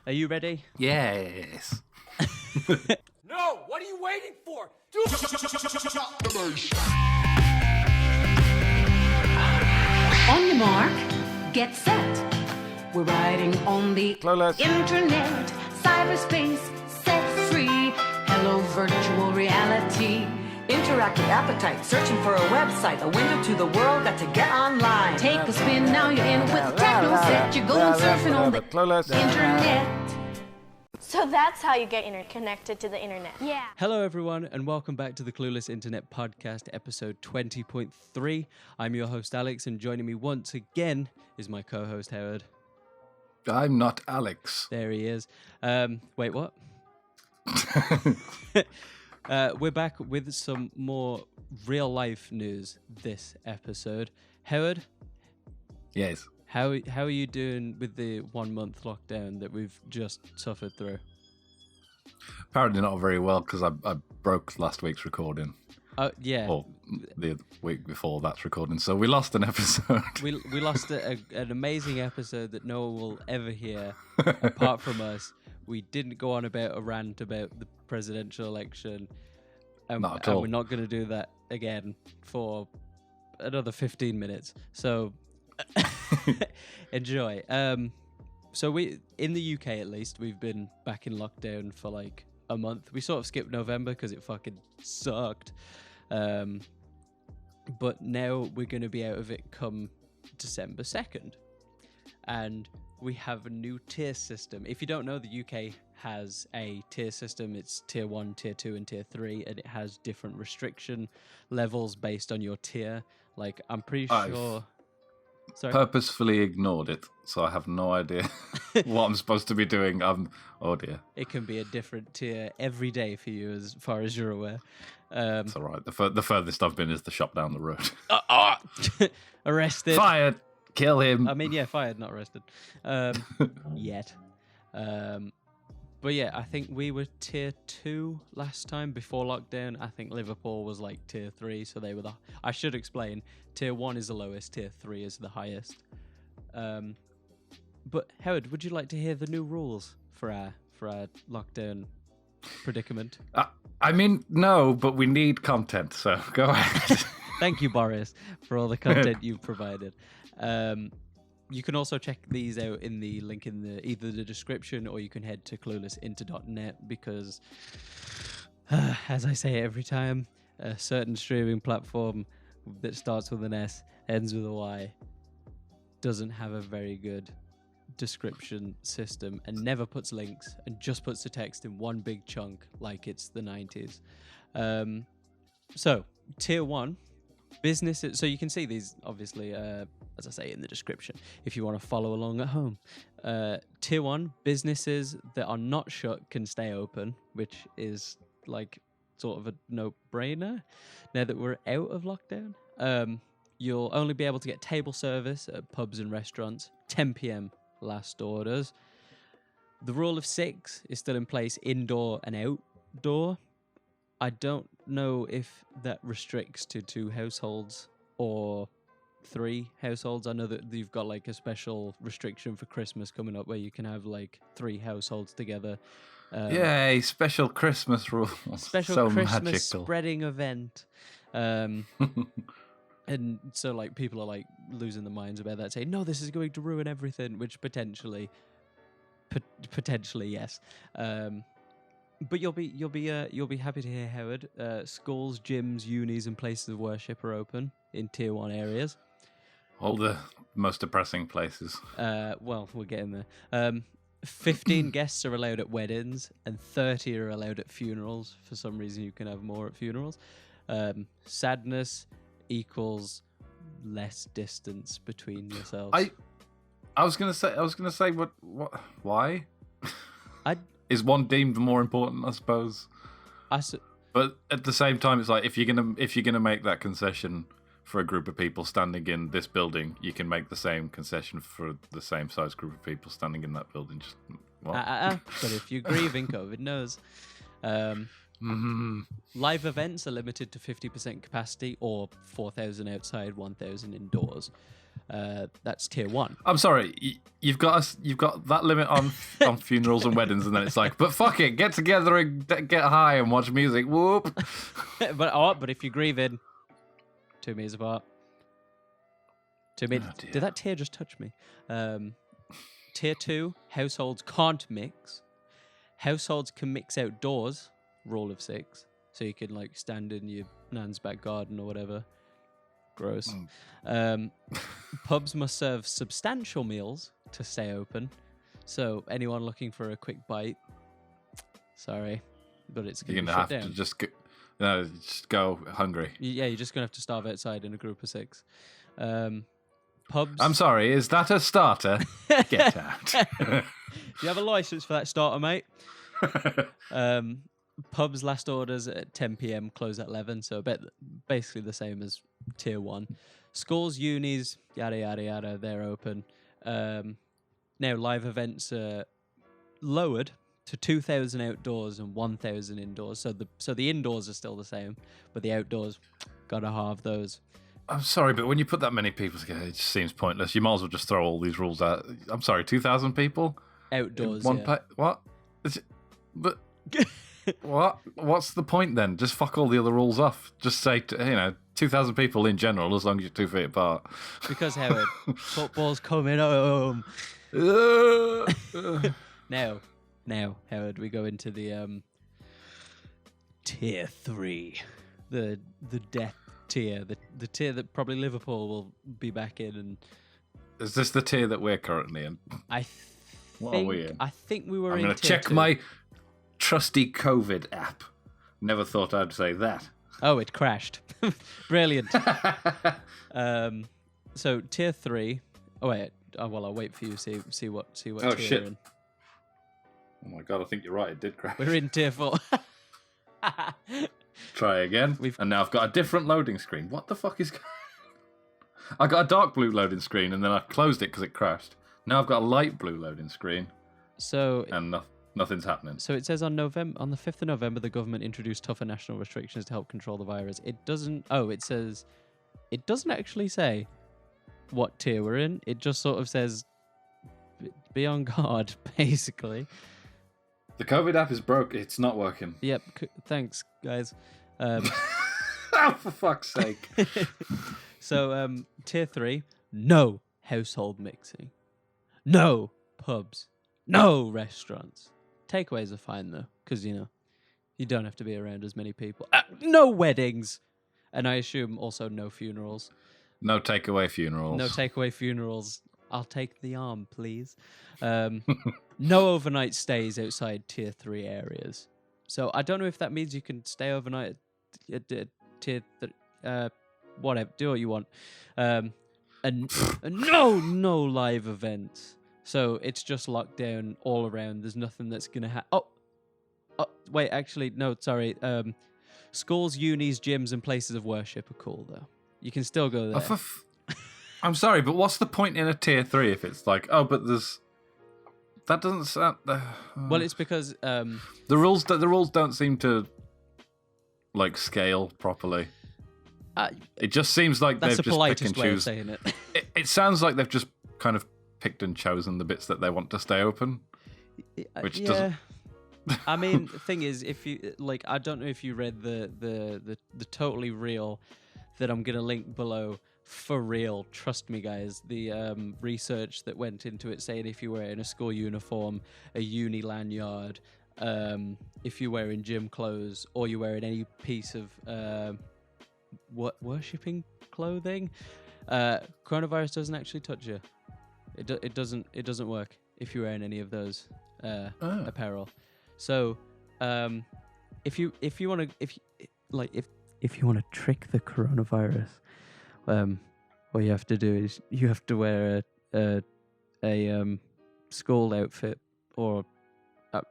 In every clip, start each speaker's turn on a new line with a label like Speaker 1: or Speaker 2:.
Speaker 1: Are you ready?
Speaker 2: Yes.
Speaker 3: No! What are you waiting for?
Speaker 4: On your mark, get set. We're riding on the
Speaker 2: Clueless.
Speaker 4: internet, cyberspace, set free. Hello, virtual reality. Interactive appetite, searching for a website, a window to the world, got to get online. Take a spin, now you're in with the techno set. You're going surfing on the
Speaker 2: Clueless.
Speaker 4: internet.
Speaker 5: So that's how you get interconnected to the internet. Yeah.
Speaker 1: Hello, everyone, and welcome back to the Clueless Internet podcast, episode 20.3. I'm your host, Alex, and joining me once again is my co-host, Howard.
Speaker 2: I'm not Alex.
Speaker 1: There he is. Wait, what? We're back with some more real-life news this episode. Howard?
Speaker 2: Yes.
Speaker 1: How are you doing with the 1 month lockdown that we've just suffered through?
Speaker 2: Apparently not very well because I broke last week's recording.
Speaker 1: Oh, yeah.
Speaker 2: Or the week before that's recording. So we lost an episode.
Speaker 1: We lost an amazing episode that no one will ever hear apart from us. We didn't go on about a rant about the presidential election.
Speaker 2: Not at all.
Speaker 1: We're not going to do that again for another 15 minutes. So enjoy. So we, in the UK at least, we've been back in lockdown for like a month. We sort of skipped November because it fucking sucked. But now we're going to be out of it come December 2nd. And we have a new tier system. If you don't know, the UK has a tier system. It's tier 1, tier 2, and tier 3, and it has different restriction levels based on your tier. Like, I'm pretty sure... Sorry?
Speaker 2: Purposefully ignored it, so I have no idea what I'm supposed to be doing. Oh dear.
Speaker 1: It can be a different tier every day for you, as far as you're aware.
Speaker 2: It's all right. The furthest I've been is the shop down the road.
Speaker 1: Arrested.
Speaker 2: Fired. Kill him.
Speaker 1: I mean, yeah, fired, not arrested. Yet. But yeah, I think we were tier 2 last time before lockdown. I think Liverpool was like tier 3, so they were the... I should explain. Tier 1 is the lowest, tier 3 is the highest. But Howard, would you like to hear the new rules for our lockdown predicament?
Speaker 2: I mean, no, but we need content, so go ahead.
Speaker 1: Thank you, Boris, for all the content you've provided. You can also check these out in the link in either the description, or you can head to cluelessinter.net because, as I say every time, a certain streaming platform that starts with an S, ends with a Y, doesn't have a very good description system and never puts links and just puts the text in one big chunk like it's the 90s. So, tier 1. Businesses, so you can see these obviously, as I say, in the description if you want to follow along at home. Tier 1, businesses that are not shut can stay open, which is like sort of a no-brainer now that we're out of lockdown. You'll only be able to get table service at pubs and restaurants, 10 p.m. last orders. The rule of 6 is still in place, indoor and outdoor. I don't know if that restricts to 2 households or 3 households. I know that you've got like a special restriction for Christmas coming up where you can have like 3 households together.
Speaker 2: Yay, special Christmas rule.
Speaker 1: Special
Speaker 2: so
Speaker 1: Christmas
Speaker 2: magical.
Speaker 1: spreading event. And so like people are like losing their minds about that, saying, no, this is going to ruin everything, which potentially yes. But you'll be happy to hear, Howard. Schools, gyms, unis, and places of worship are open in tier 1 areas.
Speaker 2: All the most depressing places.
Speaker 1: Well, we're getting there. 15 guests are allowed at weddings, and 30 are allowed at funerals. For some reason, you can have more at funerals. Sadness equals less distance between yourselves.
Speaker 2: I was gonna say what why? Is one deemed more important, I suppose? But at the same time, it's like if you're gonna make that concession for a group of people standing in this building, you can make the same concession for the same size group of people standing in that building. Just what?
Speaker 1: But if you're grieving, COVID knows. Live events are limited to 50% capacity or 4,000 outside, 1,000 indoors. That's tier 1.
Speaker 2: I'm sorry, you've got that limit on funerals and weddings, and then it's like, but fuck it, get together and get high and watch music. Whoop.
Speaker 1: but if you're grieving, 2 meters apart. 2 meters.
Speaker 2: Oh,
Speaker 1: did that tear just touch me? Tier 2, households can't mix. Households can mix outdoors, rule of 6. So you can like stand in your nan's back garden or whatever. Gross. Pubs must serve substantial meals to stay open. So anyone looking for a quick bite, sorry, but it's going to shut down.
Speaker 2: To just go hungry.
Speaker 1: Yeah, you're just going to have to starve outside in a group of 6. Pubs.
Speaker 2: I'm sorry, is that a starter? Get out.
Speaker 1: Do you have a license for that starter, mate? Pubs last orders at 10 p.m, close at 11, so basically the same as tier 1. Schools, unis, yada yada yada, they're open. Now live events are lowered to 2,000 outdoors and 1,000 indoors. So the indoors are still the same, but the outdoors, gotta halve those.
Speaker 2: I'm sorry, but when you put that many people together, it just seems pointless. You might as well just throw all these rules out. I'm sorry, 2,000 people?
Speaker 1: Outdoors,
Speaker 2: what? But what? What's the point then? Just fuck all the other rules off. Just say, 2,000 people in general, as long as you're 2 feet apart.
Speaker 1: Because, Howard, football's coming home. Now, Howard, we go into the tier 3, the death tier, the tier that probably Liverpool will be back in. And
Speaker 2: is this the tier that we're currently in? What are we in?
Speaker 1: I think we were in.
Speaker 2: I'm going to check my trusty COVID app. Never thought I'd say that.
Speaker 1: Oh, it crashed. Brilliant. So tier 3. Oh wait. Well, I'll wait for you. See what tier
Speaker 2: shit.
Speaker 1: you're in.
Speaker 2: Oh my god, I think you're right. It did crash.
Speaker 1: We're in tier 4.
Speaker 2: Try again. And now I've got a different loading screen. What the fuck is... I got a dark blue loading screen and then I closed it because it crashed. Now I've got a light blue loading screen.
Speaker 1: So...
Speaker 2: And nothing's happening.
Speaker 1: So it says on the 5th of November, the government introduced tougher national restrictions to help control the virus. It doesn't... Oh, it says... It doesn't actually say what tier we're in. It just sort of says, be on guard, basically.
Speaker 2: The COVID app is broke. It's not working.
Speaker 1: Yep. Thanks, guys.
Speaker 2: Oh, for fuck's sake.
Speaker 1: So, tier 3, no household mixing. No pubs. No restaurants. Takeaways are fine, though, because, you don't have to be around as many people. No weddings. And I assume also no funerals.
Speaker 2: No takeaway funerals.
Speaker 1: No takeaway funerals. I'll take the arm, please. No overnight stays outside tier 3 areas. So I don't know if that means you can stay overnight at tier 3. Whatever, do what you want. And no live events. So it's just lockdown all around. There's nothing that's going to happen. Oh, wait, actually, no, sorry. Schools, unis, gyms, and places of worship are cool, though. You can still go there.
Speaker 2: I'm sorry, but what's the point in a tier 3 if it's like, but there's... That doesn't sound...
Speaker 1: Well, it's because...
Speaker 2: The rules don't seem to, scale properly. It just seems like they've just picked and
Speaker 1: way of
Speaker 2: choose.
Speaker 1: saying it.
Speaker 2: It sounds like they've just kind of picked and chosen the bits that they want to stay open, which doesn't...
Speaker 1: I mean, the thing is, if you I don't know if you read the totally real that I'm gonna link below. For real, trust me, guys. The research that went into it, saying if you're wearing a school uniform, a uni lanyard, if you're wearing gym clothes, or you're wearing any piece of worshipping clothing, coronavirus doesn't actually touch you. It doesn't work if you're wearing any of those apparel. So, if you want to trick the coronavirus, what you have to do is you have to wear a school outfit, or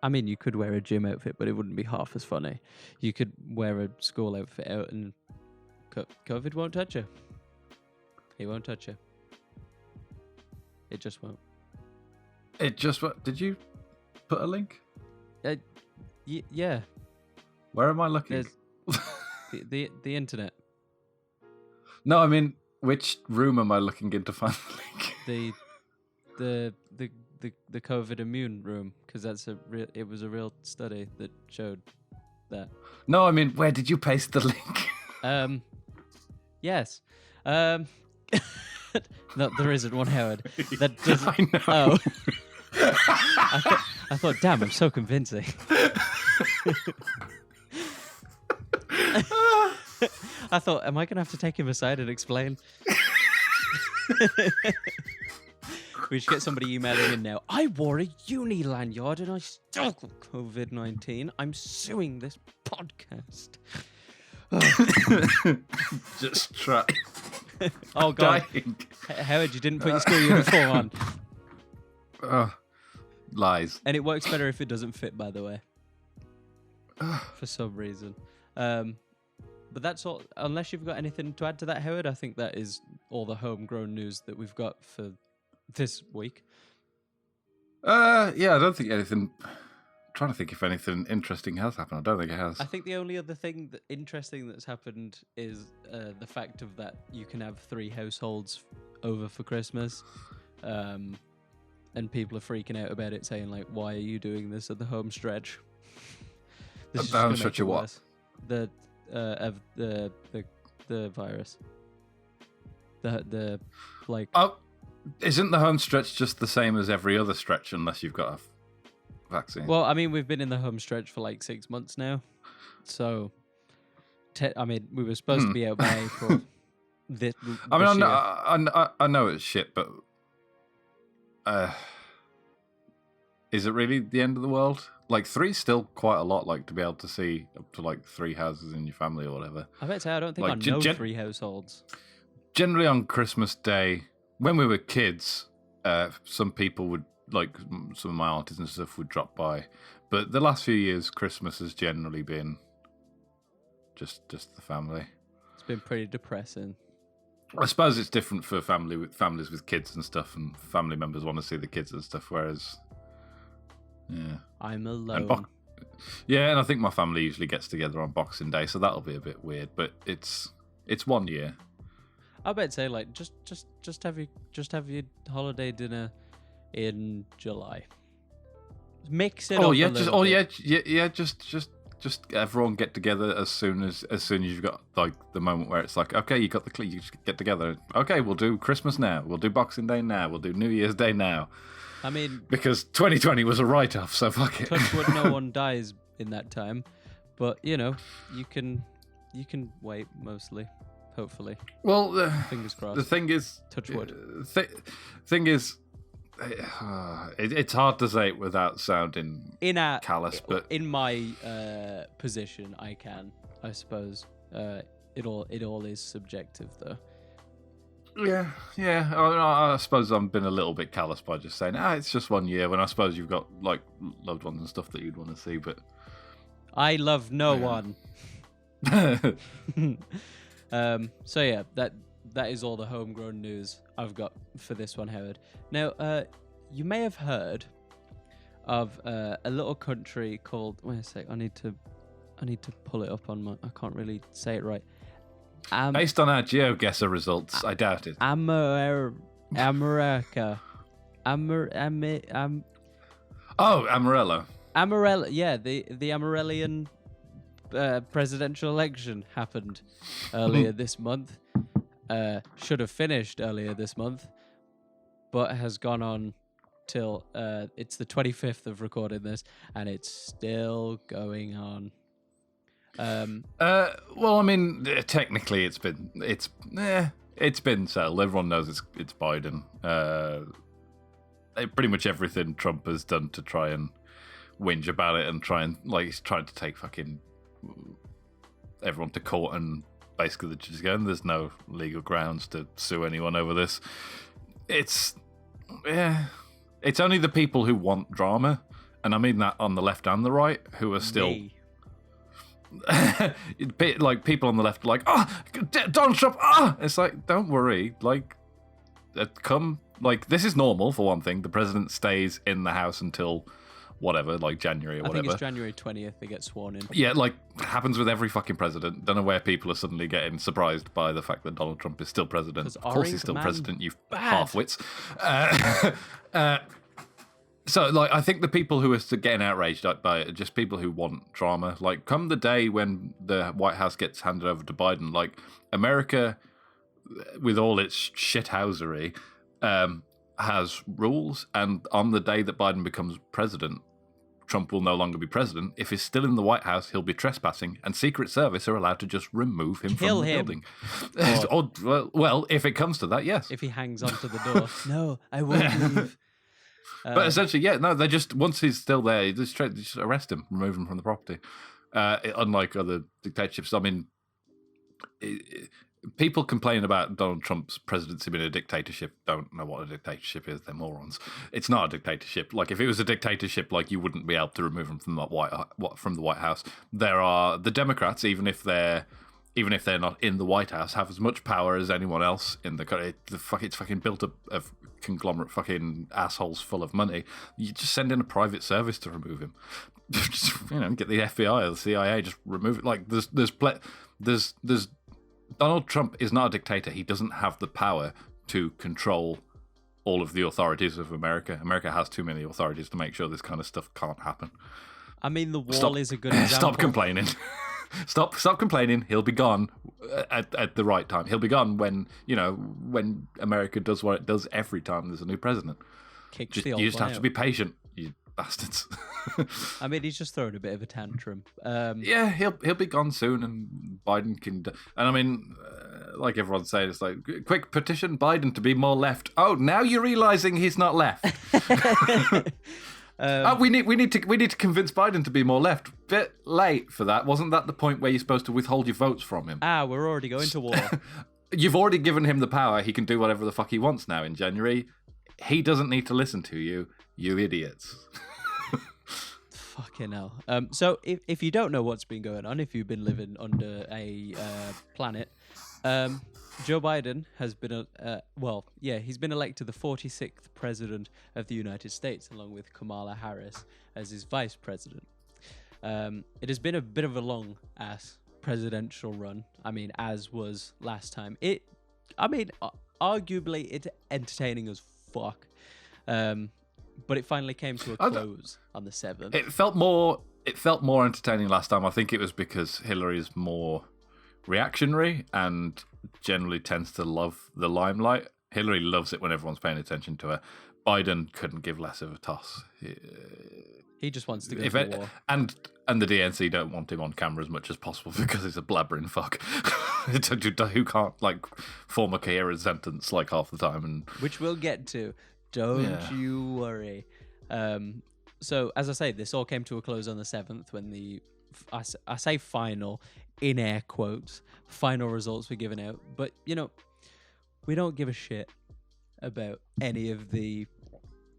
Speaker 1: I mean, you could wear a gym outfit, but it wouldn't be half as funny. You could wear a school outfit out, and COVID won't touch you. He won't touch you. It just won't.
Speaker 2: It just won't. Did you put a link?
Speaker 1: Yeah.
Speaker 2: Where am I looking?
Speaker 1: The internet.
Speaker 2: No, I mean Which room am I looking in to find the link?
Speaker 1: The COVID immune room, because it was a real study that showed that.
Speaker 2: No, I mean, where did you paste the link?
Speaker 1: Yes. No, there isn't one, Howard. That doesn't.
Speaker 2: I know.
Speaker 1: Oh. I thought, damn, I'm so convincing. I thought, am I going to have to take him aside and explain? We should get somebody emailing in now. I wore a uni lanyard and I still got COVID-19. I'm suing this podcast.
Speaker 2: Just try.
Speaker 1: Oh, God. Howard, you didn't put your school uniform on.
Speaker 2: Lies.
Speaker 1: And it works better if it doesn't fit, by the way. For some reason. But that's all. Unless you've got anything to add to that, Howard, I think that is all the homegrown news that we've got for this week.
Speaker 2: Yeah, I don't think anything. I'm trying to think if anything interesting has happened. I don't think it has.
Speaker 1: I think the only other thing interesting that's happened is the fact of that you can have 3 households over for Christmas, and people are freaking out about it, saying like, "Why are you doing this at the home stretch?" This is
Speaker 2: the home stretch of what?
Speaker 1: Of the virus. The like.
Speaker 2: Oh, isn't the home stretch just the same as every other stretch unless you've got a vaccine?
Speaker 1: Well, I mean, we've been in the home stretch for like 6 months now, so I mean, we were supposed to be out by April.
Speaker 2: I know it's shit, but is it really the end of the world? Like 3's still quite a lot, like to be able to see up to like 3 houses in your family or whatever.
Speaker 1: I bet say I don't think
Speaker 2: like,
Speaker 1: I know 3 households.
Speaker 2: Generally on Christmas Day, when we were kids, some people would, like some of my aunties and stuff would drop by. But the last few years, Christmas has generally been just the family.
Speaker 1: It's been pretty depressing.
Speaker 2: I suppose it's different for families with kids and stuff, and family members want to see the kids and stuff, whereas... Yeah.
Speaker 1: I'm alone.
Speaker 2: And I think my family usually gets together on Boxing Day, so that'll be a bit weird. But it's 1 year.
Speaker 1: I bet say like just have your holiday dinner in July. Mix it up. Just everyone get together as soon as you've got like the moment where it's like, okay, you just get together. Okay, we'll do Christmas now. We'll do Boxing Day now. We'll do New Year's Day now. I mean,
Speaker 2: because 2020 was a write-off, so fuck it.
Speaker 1: Touch wood, no one dies in that time, but you know, you can wait mostly, hopefully.
Speaker 2: Well,
Speaker 1: fingers crossed.
Speaker 2: The thing is,
Speaker 1: touch wood.
Speaker 2: Thing is, it's hard to say it without sounding callous, but
Speaker 1: in my position, I suppose. It all is subjective, though.
Speaker 2: Yeah. I suppose I'm been a little bit callous by just saying, it's just 1 year. When I suppose you've got like loved ones and stuff that you'd want to see, but
Speaker 1: I love no one. So yeah, that is all the homegrown news I've got for this one, Howard. Now, you may have heard of a little country called. Wait a sec. I need to pull it up on my. I can't really say it right.
Speaker 2: Based on our GeoGuessr results, I doubt it.
Speaker 1: America.
Speaker 2: Amarillo.
Speaker 1: Amarillo, yeah, the Amarillian presidential election happened earlier this month. Should have finished earlier this month, but has gone on till it's the 25th of recording this, and it's still going on.
Speaker 2: Well, I mean, technically, it's been settled. Everyone knows it's Biden. Pretty much everything Trump has done to try and whinge about it and he's trying to take fucking everyone to court, and basically they're just going, there's no legal grounds to sue anyone over this. It's only the people who want drama, and I mean that on the left and the right, who are still. Like people on the left are like, Donald Trump, it's like, don't worry, like this is normal. For one thing, the president stays in the house until whatever, like January or whatever.
Speaker 1: I think it's January 20th they get sworn in.
Speaker 2: Yeah, like happens with every fucking president. Don't know where people are suddenly getting surprised by the fact that Donald Trump is still president. Of course he's still president, you half-wits. So, like, I think the people who are getting outraged by it are just people who want drama. Like, come the day when the White House gets handed over to Biden, like, America, with all its shithousery, has rules. And on the day that Biden becomes president, Trump will no longer be president. If he's still in the White House, he'll be trespassing, and Secret Service are allowed to just remove him from the building. Well, if it comes to that, yes.
Speaker 1: If he hangs onto the door. No, I won't leave.
Speaker 2: But essentially, yeah, no, they just, once he's still there, they just arrest him, remove him from the property. Unlike other dictatorships, I mean, people complain about Donald Trump's presidency being a dictatorship, don't know what a dictatorship is, they're morons. It's not a dictatorship. Like, if it was a dictatorship, like, you wouldn't be able to remove him from the White House. There are the Democrats, even if they're not in the White House, have as much power as anyone else in the country. It's fucking built up of conglomerate fucking assholes full of money. You just send in a private service to remove him. Just, get the FBI or the CIA, just remove it. Like, there's Donald Trump is not a dictator. He doesn't have the power to control all of the authorities of America. America has too many authorities to make sure this kind of stuff can't happen.
Speaker 1: I mean, the wall is a good example.
Speaker 2: Stop complaining. Stop complaining. He'll be gone at the right time. He'll be gone when America does what it does every time there's a new president.
Speaker 1: You
Speaker 2: just have to be patient, you bastards.
Speaker 1: I mean, he's just throwing a bit of a tantrum.
Speaker 2: Yeah, he'll be gone soon, and Biden can. And I mean, like everyone's saying, it's like, quick, petition Biden to be more left. Oh, now you're realizing he's not left. We need to convince Biden to be more left. Bit late for that. Wasn't that the point where you're supposed to withhold your votes from him?
Speaker 1: We're already going to war.
Speaker 2: You've already given him the power. He can do whatever the fuck he wants now in January. He doesn't need to listen to you, you idiots.
Speaker 1: Fucking hell. So if you don't know what's been going on, if you've been living under a planet, Joe Biden has been, he's been elected the 46th president of the United States, along with Kamala Harris as his vice president. It has been a bit of a long-ass presidential run. I mean, as was last time. Arguably, it's entertaining as fuck. But it finally came to a close on the 7th.
Speaker 2: It felt more entertaining last time. I think it was because Hillary is more reactionary and generally tends to love the limelight. Hillary loves it when everyone's paying attention to her. Biden couldn't give less of a toss.
Speaker 1: He just wants to go to war.
Speaker 2: And the DNC don't want him on camera as much as possible because he's a blabbering fuck who can't form a coherent sentence half the time. And
Speaker 1: which we'll get to. Don't you worry. So, as I say, this all came to a close on the 7th when I say final, in air quotes, final results were given out. But, we don't give a shit about any of the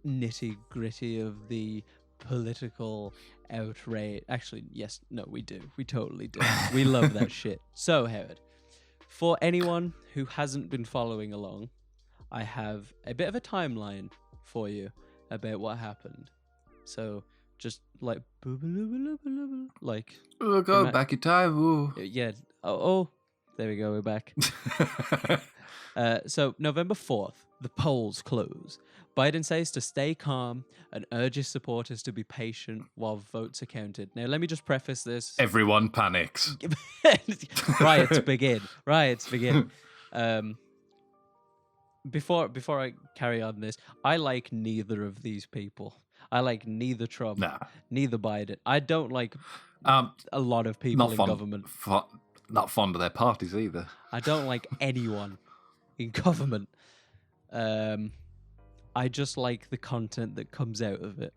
Speaker 1: nitty-gritty of the political outrage. Actually, yes, no, we do. We totally do. We love that shit. So, Howard, for anyone who hasn't been following along, I have a bit of a timeline for you about what happened. So, just we'll
Speaker 2: go back in time. Ooh.
Speaker 1: Yeah. Oh, there we go. We're back. So, November 4th, the polls close. Biden says to stay calm and urges supporters to be patient while votes are counted. Now, let me just preface this.
Speaker 2: Everyone panics.
Speaker 1: Riots begin. Before I carry on this, I like neither of these people. I like neither Trump, neither Biden. I don't like a lot of people in government.
Speaker 2: Not fond of their parties either.
Speaker 1: I don't like anyone in government. I just like the content that comes out of it.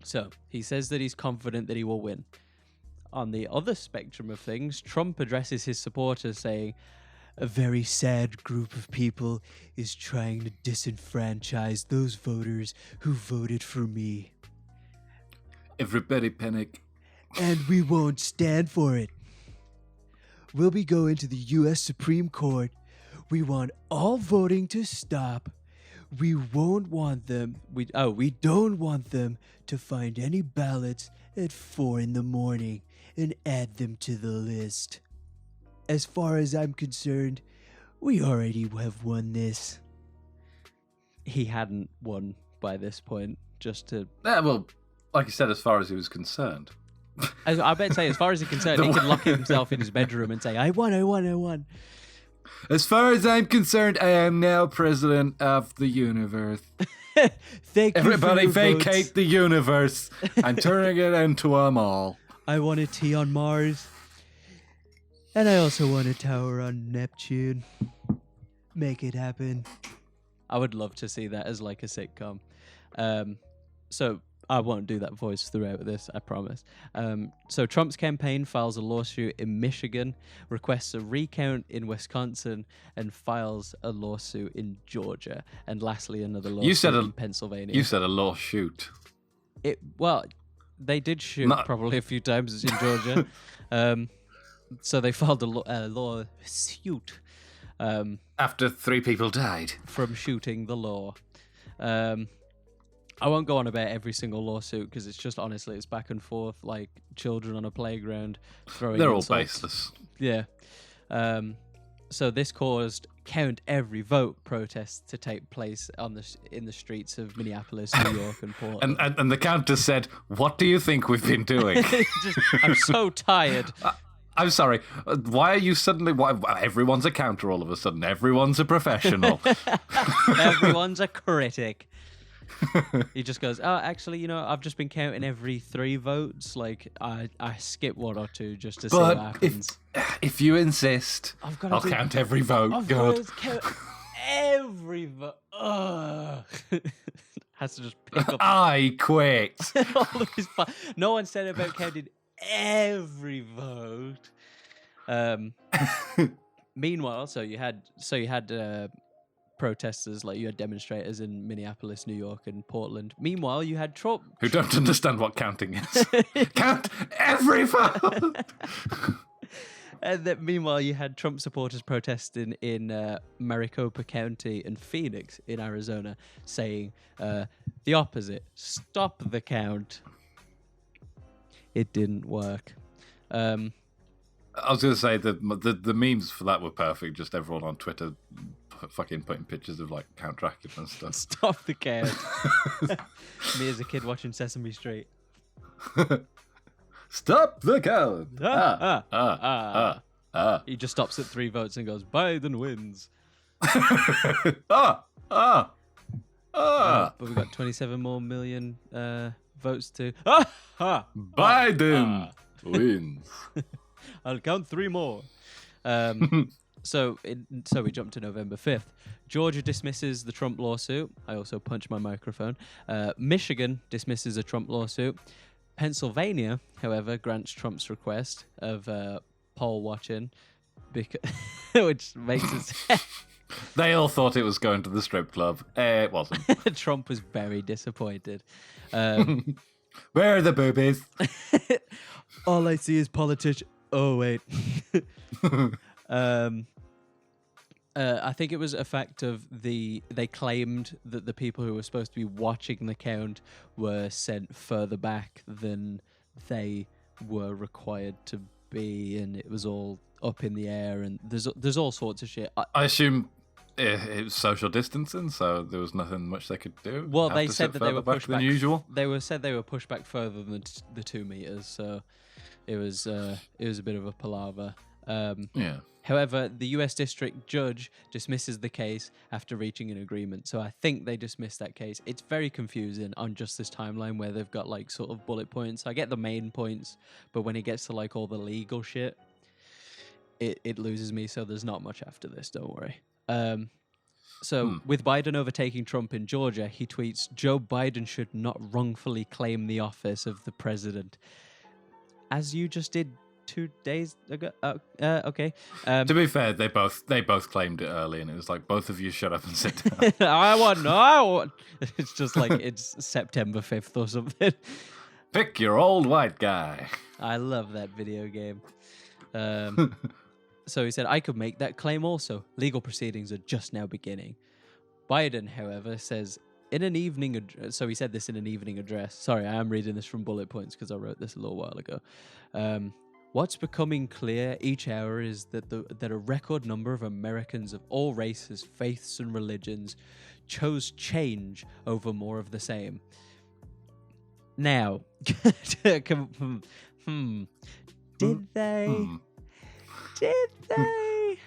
Speaker 1: So he says that he's confident that he will win. On the other spectrum of things, Trump addresses his supporters saying, "A very sad group of people is trying to disenfranchise those voters who voted for me.
Speaker 2: Everybody panic.
Speaker 1: And we won't stand for it. We'll be going to the U.S. Supreme Court. We want all voting to stop. We won't want them. We don't want them to find any ballots at 4 a.m. and add them to the list. As far as I'm concerned, we already have won this. He hadn't won by this point, just to...
Speaker 2: Yeah, well, like you said, as far as he was concerned.
Speaker 1: I bet say, as far as he's concerned, he can lock himself in his bedroom and say, I won.
Speaker 2: As far as I'm concerned, I am now president of the universe.
Speaker 1: Thank you.
Speaker 2: Everybody vacate
Speaker 1: votes.
Speaker 2: the universe. I'm turning it into a mall.
Speaker 1: I want a tea on Mars. And I also want a tower on Neptune. Make it happen. I would love to see that as like a sitcom. So I won't do that voice throughout this, I promise. So Trump's campaign files a lawsuit in Michigan, requests a recount in Wisconsin, and files a lawsuit in Georgia. And lastly, another lawsuit in Pennsylvania.
Speaker 2: You said a lawsuit.
Speaker 1: Well, they did shoot probably a few times in Georgia. So they filed a lawsuit.
Speaker 2: After 3 people died.
Speaker 1: From shooting the law. I won't go on about every single lawsuit because it's just, honestly, it's back and forth like children on a playground throwing
Speaker 2: They're
Speaker 1: insults.
Speaker 2: all baseless.
Speaker 1: Yeah. So this caused count every vote protests to take place in the streets of Minneapolis, New York, and Portland.
Speaker 2: And the counter said, "What do you think we've been doing?"
Speaker 1: I'm so tired.
Speaker 2: I'm sorry. Why are you suddenly? Why everyone's a counter all of a sudden? Everyone's a professional.
Speaker 1: Everyone's a critic. He just goes, oh, actually, I've just been counting every 3 votes. Like, I skip 1 or 2 just to see what happens.
Speaker 2: If you insist, I'll count every vote.
Speaker 1: I've got to count every vote. Has to just pick up.
Speaker 2: I quit.
Speaker 1: All of his no one said about counting every vote. Meanwhile, so you had protesters, like you had demonstrators in Minneapolis, New York, and Portland. Meanwhile, you had Trump
Speaker 2: who don't understand what counting is. Count every vote.
Speaker 1: And then, meanwhile, you had Trump supporters protesting in Maricopa County and Phoenix in Arizona, saying the opposite: "Stop the count." It didn't work.
Speaker 2: I was going to say that the memes for that were perfect. Just everyone on Twitter fucking putting pictures of like Count Dracula and stuff.
Speaker 1: Stop the count. Me as a kid watching Sesame Street.
Speaker 2: Stop the count.
Speaker 1: He just stops at 3 votes and goes, Biden wins.
Speaker 2: But
Speaker 1: we've got 27 more million votes to...
Speaker 2: Biden wins.
Speaker 1: I'll count 3 more. So we jump to November 5th. Georgia dismisses the Trump lawsuit. I also punched my microphone. Michigan dismisses a Trump lawsuit. Pennsylvania, however, grants Trump's request of poll watching, which makes it...
Speaker 2: They all thought it was going to the strip club. It wasn't.
Speaker 1: Trump was very disappointed.
Speaker 2: Where are the boobies?
Speaker 1: All I see is politicians. Oh, wait. I think it was a fact of they claimed that the people who were supposed to be watching the count were sent further back than they were required to be, and it was all up in the air, and there's all sorts of shit.
Speaker 2: I assume it was social distancing, so there was nothing much they could do.
Speaker 1: Well, they said that they were pushed back
Speaker 2: than usual.
Speaker 1: They were pushed back further than the 2 meters, so it was a bit of a palaver.
Speaker 2: Yeah.
Speaker 1: However, the U.S. District Judge dismisses the case after reaching an agreement. So I think they dismissed that case. It's very confusing on just this timeline where they've got like sort of bullet points. I get the main points, but when it gets to like all the legal shit, it loses me. So there's not much after this. Don't worry. With Biden overtaking Trump in Georgia, he tweets, Joe Biden should not wrongfully claim the office of the president. As you just did 2 days ago. Okay.
Speaker 2: To be fair, they both claimed it early, and it was like, both of you shut up and sit down.
Speaker 1: I want. It's just like it's September 5th or something.
Speaker 2: Pick your old white guy.
Speaker 1: I love that video game. So he said, I could make that claim also. Legal proceedings are just now beginning. Biden, however, says in an evening. So he said this in an evening address. Sorry, I am reading this from bullet points because I wrote this a little while ago. What's becoming clear each hour is that a record number of Americans of all races, faiths, and religions chose change over more of the same. Now, did they? Did they?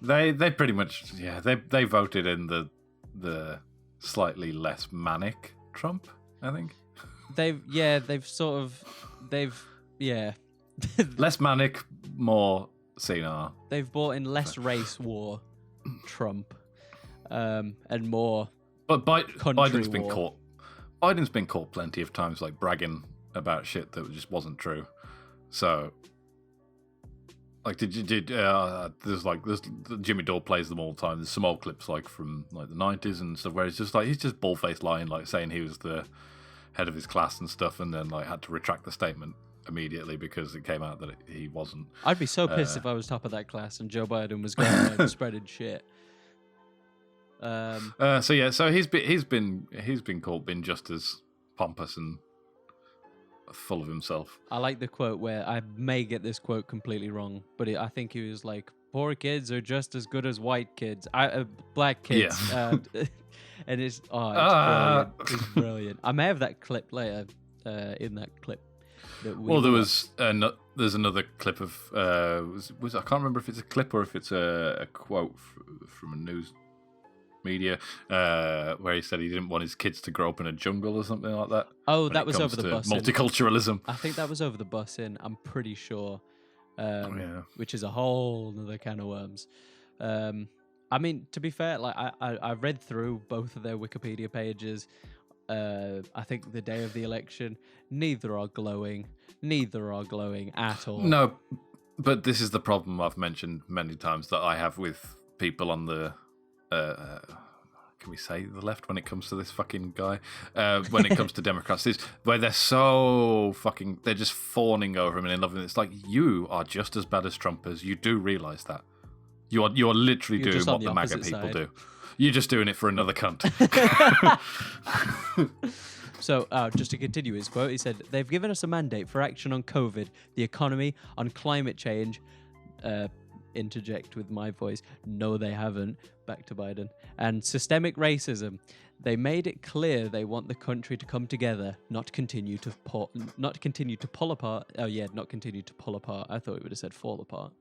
Speaker 2: They pretty much they voted in the slightly less manic Trump, I think.
Speaker 1: They've
Speaker 2: less manic, more senile.
Speaker 1: They've brought in less race war Trump, and more.
Speaker 2: But Biden's been
Speaker 1: war.
Speaker 2: caught. Biden's been caught plenty of times, like bragging about shit that just wasn't true. So, like, there's Jimmy Dore plays them all the time. There's some old clips like from like the 90s and stuff where he's just bald-faced lying, like saying he was the head of his class and stuff, and then like had to retract the statement immediately because it came out that he wasn't.
Speaker 1: I'd be so pissed if I was top of that class and Joe Biden was going around and spreading shit.
Speaker 2: So he's been caught being just as pompous and full of himself.
Speaker 1: I like the quote where I may get this quote completely wrong, but I think he was like, "Poor kids are just as good as white kids, black kids." Yeah. And it's brilliant. It's brilliant. I may have that clip later. In that clip.
Speaker 2: There's another clip of I can't remember if it's a clip or if it's a quote from a news media where he said he didn't want his kids to grow up in a jungle or something like that.
Speaker 1: Oh, that was over the bus.
Speaker 2: Multiculturalism.
Speaker 1: I think that was over the bus I'm pretty sure. Which is a whole other can of worms. I mean, to be fair, like I read through both of their Wikipedia pages. I think the day of the election, neither are glowing at all.
Speaker 2: No, but this is the problem I've mentioned many times that I have with people on the can we say the left when it comes to this fucking guy? When it comes to Democrats, is where they're just fawning over him and in love with him. It's like, you are just as bad as Trumpers. You do realise that. You're literally doing what the MAGA people do. You're just doing it for another cunt.
Speaker 1: So, just to continue his quote, he said, "They've given us a mandate for action on COVID, the economy, on climate change." Interject with my voice. No, they haven't. Back to Biden. And systemic racism. They made it clear they want the country to come together, not continue to pull apart. Oh yeah, not continue to pull apart. I thought it would have said fall apart.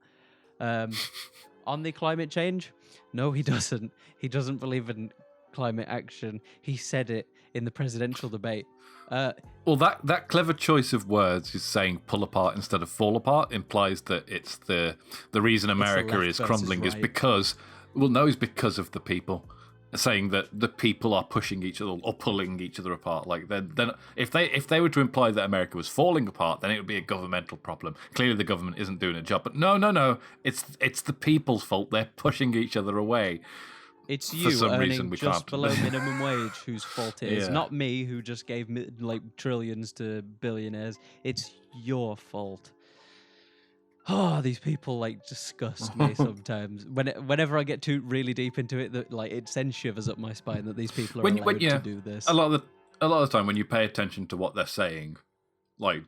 Speaker 1: On the climate change, no, he doesn't. He doesn't believe in climate action. He said it in the presidential debate.
Speaker 2: Well, that clever choice of words is saying pull apart instead of fall apart implies that it's the reason America is crumbling is because of the people. Saying that the people are pushing each other or pulling each other apart. Like then if they were to imply that America was falling apart, then it would be a governmental problem. Clearly the government isn't doing a job. But no, it's the people's fault. They're pushing each other away.
Speaker 1: It's you earning just below minimum wage whose fault it is. Not me, who just gave trillions to billionaires. It's your fault. Oh, these people disgust me sometimes. Whenever I get too really deep into it, it sends shivers up my spine that these people are allowed to do this.
Speaker 2: A lot of the time, when you pay attention to what they're saying,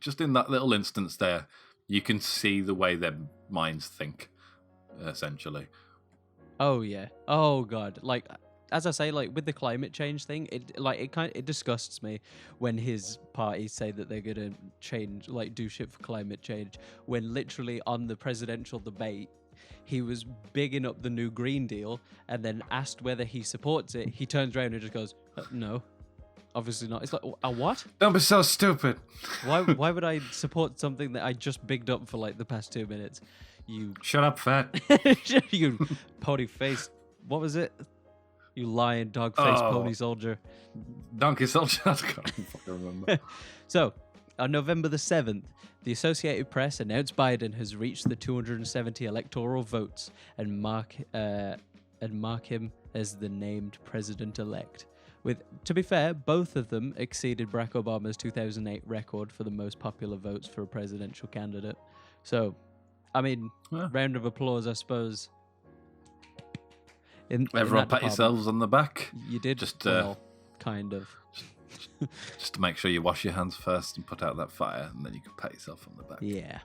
Speaker 2: just in that little instance there, you can see the way their minds think, essentially.
Speaker 1: Oh yeah. Oh god. As I say, with the climate change thing, it disgusts me when his parties say that they're gonna change, do shit for climate change, when literally on the presidential debate, he was bigging up the new Green Deal, and then asked whether he supports it. He turns around and just goes, "No, obviously not." It's like, a what?
Speaker 2: Don't be so stupid.
Speaker 1: Why would I support something that I just bigged up for the past 2 minutes? You
Speaker 2: shut up, fat.
Speaker 1: You pony faced. What was it? You lying dog-faced pony soldier.
Speaker 2: Donkey soldier. I can't fucking remember.
Speaker 1: So, on November the 7th, the Associated Press announced Biden has reached the 270 electoral votes and mark him as the named president-elect. To be fair, both of them exceeded Barack Obama's 2008 record for the most popular votes for a presidential candidate. So, I mean, round of applause, I suppose.
Speaker 2: Everyone pat yourselves on the back.
Speaker 1: You did
Speaker 2: just
Speaker 1: well, kind of.
Speaker 2: Just to make sure you wash your hands first and put out that fire, and then you can pat yourself on the back.
Speaker 1: Yeah,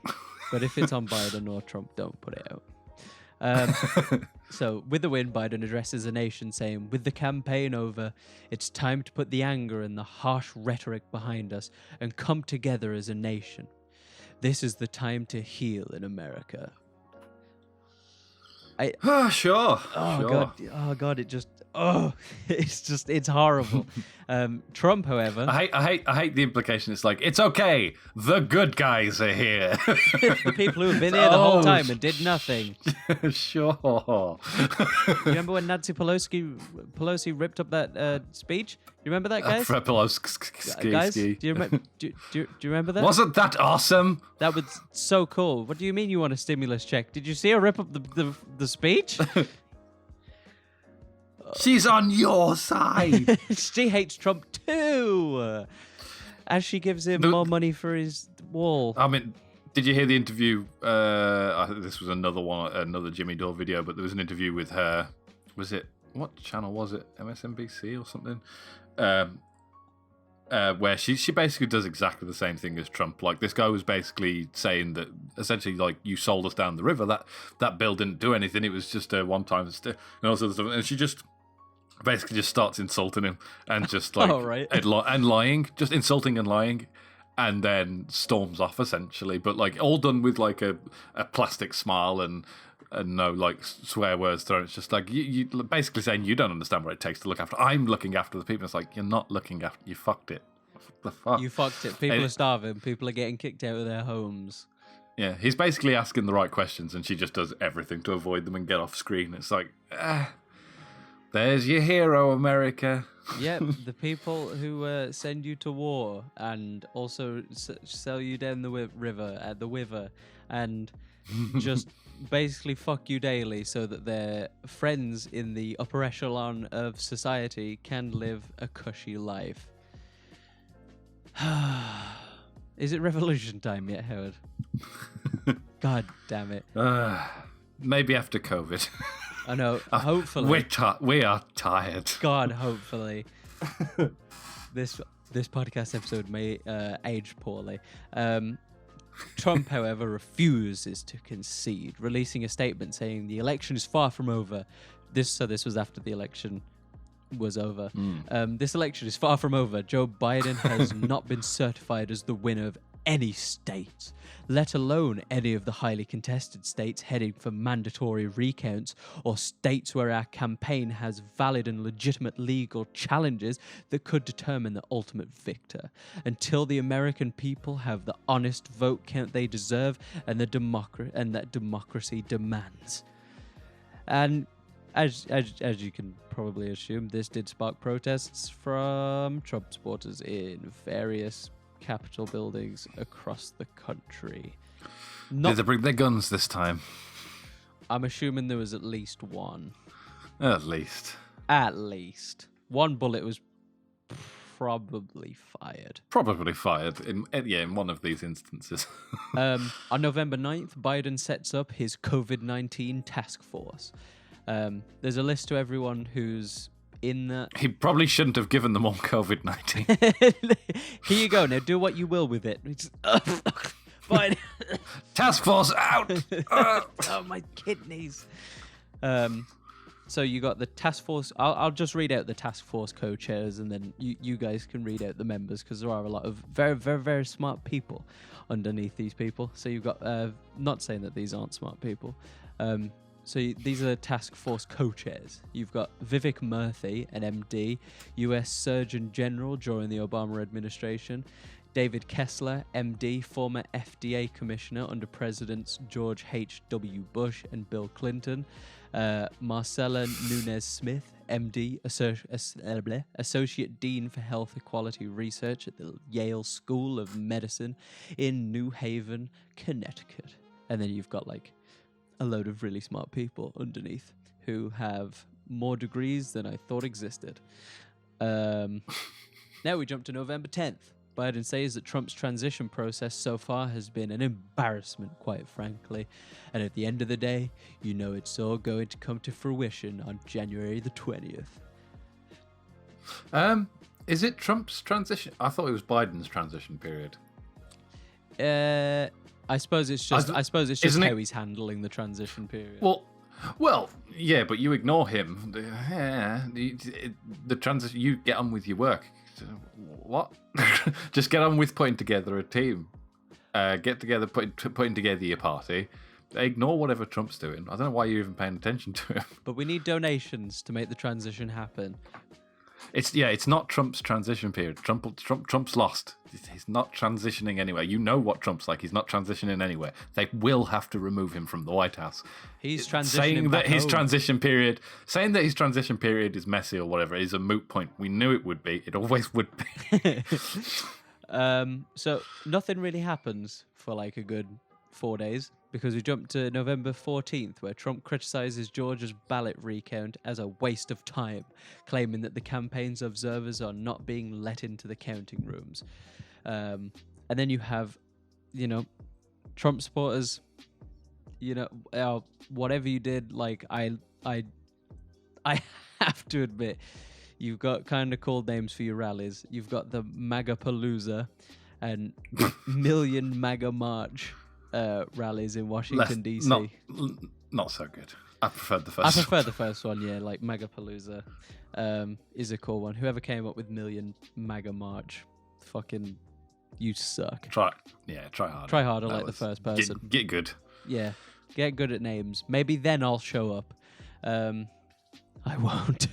Speaker 1: but if it's on Biden or Trump, don't put it out. So, with the win, Biden addresses the nation saying, with the campaign over, it's time to put the anger and the harsh rhetoric behind us and come together as a nation. This is the time to heal in America.
Speaker 2: Sure.
Speaker 1: God, it's horrible. Trump, however,
Speaker 2: I hate the implication. It's like, it's okay, the good guys are here.
Speaker 1: the people who have been here the whole time and did nothing.
Speaker 2: Sure.
Speaker 1: You remember when Nancy Pelosi ripped up that speech? You remember that, guys? Guys, do you remember that?
Speaker 2: Wasn't that awesome?
Speaker 1: That was so cool. What do you mean you want a stimulus check? Did you see her rip up the speech?
Speaker 2: She's on your side.
Speaker 1: She hates Trump too, as she gives him more money for his wall.
Speaker 2: I mean, did you hear the interview? This was another Jimmy Dore video, but there was an interview with her. Was it, what channel was it? MSNBC or something? Where she basically does exactly the same thing as Trump. Like, this guy was basically saying that essentially, like, you sold us down the river. That bill didn't do anything. It was just a one-time and all sorts of stuff. And she just basically just starts insulting him and just like and lying, just insulting and lying, and then storms off essentially. But like all done with like a plastic smile and no like swear words thrown. It's just like you basically saying you don't understand what it takes to look after. I'm looking after the people. It's like, you're not looking after. You fucked it. What the fuck?
Speaker 1: You fucked it. People are starving. People are getting kicked out of their homes.
Speaker 2: Yeah, he's basically asking the right questions, and she just does everything to avoid them and get off screen. It's like, there's your hero, America.
Speaker 1: Yep, the people who send you to war and also sell you down the river at the Wiver and just basically fuck you daily so that their friends in the upper echelon of society can live a cushy life. Is it revolution time yet, Howard? God damn it.
Speaker 2: Maybe after COVID.
Speaker 1: I know, hopefully.
Speaker 2: We are tired.
Speaker 1: God, hopefully. This podcast episode may age poorly. Trump, however, refuses to concede, releasing a statement saying the election is far from over. This was after the election was over. This election is far from over. Joe Biden has not been certified as the winner of any state, let alone any of the highly contested states heading for mandatory recounts or states where our campaign has valid and legitimate legal challenges that could determine the ultimate victor. Until the American people have the honest vote count they deserve and that democracy demands. And as you can probably assume, this did spark protests from Trump supporters in various Capitol buildings across the country.
Speaker 2: Did they bring their guns this time?
Speaker 1: I'm assuming there was at least one.
Speaker 2: At least.
Speaker 1: One bullet was probably fired.
Speaker 2: In one of these instances.
Speaker 1: On November 9th, Biden sets up his COVID-19 task force. There's a list to everyone who's in that.
Speaker 2: He probably shouldn't have given them all COVID-19.
Speaker 1: Here you go. Now do what you will with it. Fine.
Speaker 2: Task force out.
Speaker 1: Oh, my kidneys. So you got the task force. I'll just read out the task force co-chairs, and then you guys can read out the members, because there are a lot of very, very, very smart people underneath these people. So you've got, not saying that these aren't smart people. So these are task force co-chairs. You've got Vivek Murthy, an MD, U.S. Surgeon General during the Obama administration. David Kessler, MD, former FDA commissioner under Presidents George H.W. Bush and Bill Clinton. Marcella Nunez-Smith, MD, Associate Dean for Health Equality Research at the Yale School of Medicine in New Haven, Connecticut. And then you've got like a load of really smart people underneath who have more degrees than I thought existed. Now we jump to November 10th. Biden says that Trump's transition process so far has been an embarrassment, quite frankly. And at the end of the day, you know it's all going to come to fruition on January the 20th.
Speaker 2: Is it Trump's transition? I thought it was Biden's transition period.
Speaker 1: I suppose it's just how he's handling the transition period.
Speaker 2: Well, yeah, but you ignore him. The transition, you get on with your work. What? Just get on with putting together a team. Get together, putting together your party. Ignore whatever Trump's doing. I don't know why you're even paying attention to him.
Speaker 1: But we need donations to make the transition happen.
Speaker 2: It's not Trump's transition period. Trump's lost. He's not transitioning anywhere. You know what Trump's like. He's not transitioning anywhere. They will have to remove him from the White House.
Speaker 1: He's transitioning
Speaker 2: saying that his
Speaker 1: home.
Speaker 2: saying that his transition period is messy or whatever is a moot point. We knew it would be. It always would be.
Speaker 1: So nothing really happens for like a good 4 days, because we jump to November 14th, where Trump criticizes Georgia's ballot recount as a waste of time, claiming that the campaign's observers are not being let into the counting rooms. And then you have, Trump supporters, whatever you did, like I have to admit, you've got kind of cool names for your rallies. You've got the MAGA Palooza and Million MAGA March rallies in Washington, D.C.
Speaker 2: Not so good. I preferred the first
Speaker 1: the first one, yeah. Like MAGA Palooza is a cool one. Whoever came up with Million MAGA March, fucking, you suck.
Speaker 2: Try harder.
Speaker 1: Try harder, like the first person.
Speaker 2: Get good.
Speaker 1: Yeah, get good at names. Maybe then I'll show up. I won't.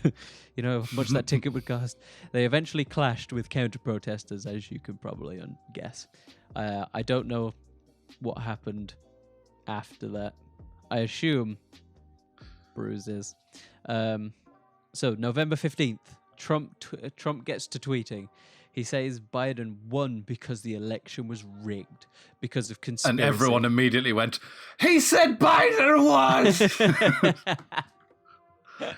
Speaker 1: How much that ticket would cost. They eventually clashed with counter-protesters, as you could probably guess. I don't know what happened after that. I assume bruises. So November 15th, Trump gets to tweeting. He says Biden won because the election was rigged because of conspiracy.
Speaker 2: And everyone immediately went, "He said Biden won!"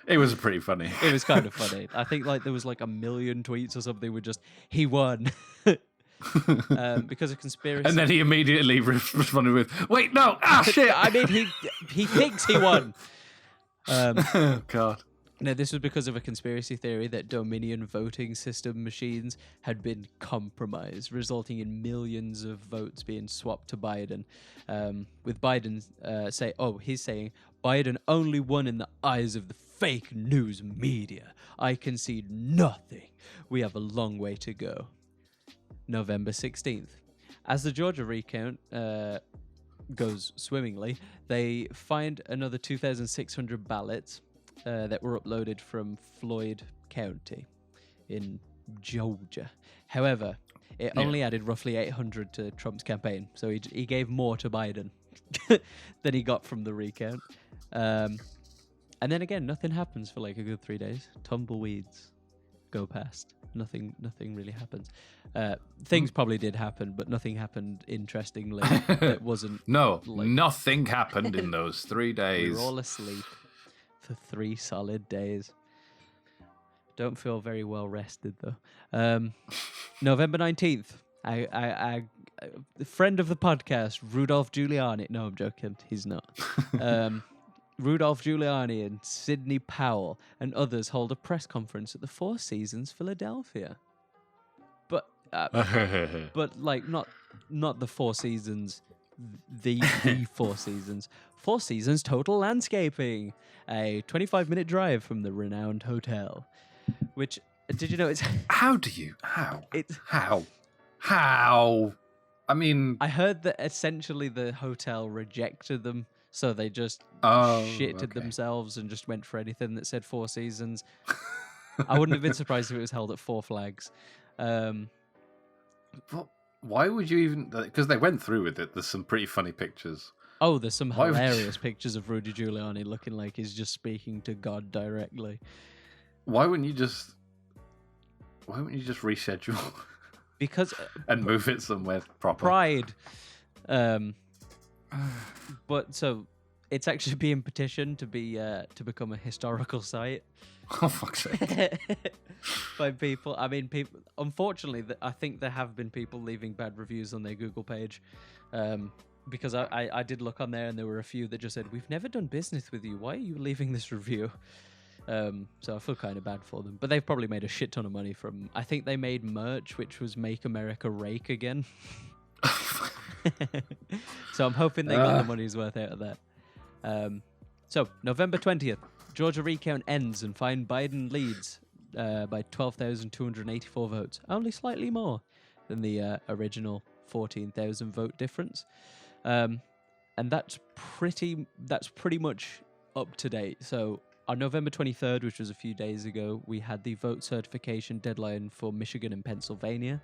Speaker 2: It was pretty funny.
Speaker 1: It was kind of funny. I think there was 1 million tweets or something with just, he won. Because of conspiracy.
Speaker 2: And then he immediately responded with, "Wait, no, shit."
Speaker 1: I mean, he thinks he won.
Speaker 2: Oh, God.
Speaker 1: No, this was because of a conspiracy theory that Dominion voting system machines had been compromised, resulting in millions of votes being swapped to Biden. With Biden he's saying, Biden only won in the eyes of the fake news media. I concede nothing. We have a long way to go. November 16th. As the Georgia recount goes swimmingly, they find another 2,600 ballots that were uploaded from Floyd County in Georgia. However, it only added roughly 800 to Trump's campaign, so he gave more to Biden than he got from the recount. And then again, nothing happens for a good 3 days. Tumbleweeds go past. Nothing really happens. Things probably did happen, but nothing happened interestingly. It wasn't.
Speaker 2: No, nothing happened in those 3 days.
Speaker 1: We were all asleep for 3 solid days. Don't feel very well rested though. November 19th. A friend of the podcast, Rudolph Giuliani. No, I'm joking. He's not. Rudolph Giuliani and Sidney Powell and others hold a press conference at the Four Seasons Philadelphia. But not the Four Seasons, the Four Seasons. Four Seasons Total Landscaping, a 25-minute drive from the renowned hotel. Which, did you know it's...
Speaker 2: How? I mean...
Speaker 1: I heard that essentially the hotel rejected them. So they just shitted themselves and just went for anything that said Four Seasons. I wouldn't have been surprised if it was held at Four Flags.
Speaker 2: Why would you even... Because they went through with it. There's some pretty funny pictures.
Speaker 1: Oh, there's some hilarious pictures of Rudy Giuliani looking like he's just speaking to God directly.
Speaker 2: Why wouldn't you just reschedule?
Speaker 1: Because...
Speaker 2: and move it somewhere proper.
Speaker 1: Pride. But so it's actually being petitioned to become a historical site.
Speaker 2: Oh, fuck's sake.
Speaker 1: By people. I mean, people. Unfortunately, I think there have been people leaving bad reviews on their Google page. Because I did look on there and there were a few that just said, "We've never done business with you. Why are you leaving this review?" So I feel kind of bad for them. But they've probably made a shit ton of money from... I think they made merch, which was Make America Rake Again. So I'm hoping they got the money's worth out of that. So November 20th, Georgia recount ends and find Biden leads by 12,284 votes. Only slightly more than the original 14,000 vote difference. And that's pretty much up to date. So on November 23rd, which was a few days ago, we had the vote certification deadline for Michigan and Pennsylvania.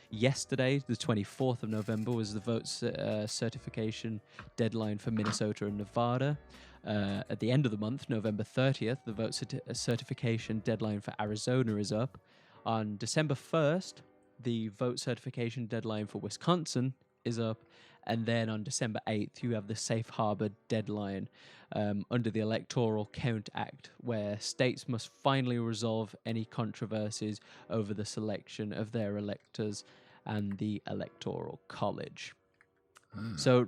Speaker 1: Yesterday, the 24th of November, was the vote certification deadline for Minnesota and Nevada. At the end of the month, November 30th, the vote certification deadline for Arizona is up. On December 1st, the vote certification deadline for Wisconsin is up. And then on December 8th, you have the safe harbor deadline under the Electoral Count Act, where states must finally resolve any controversies over the selection of their electors and the Electoral College. So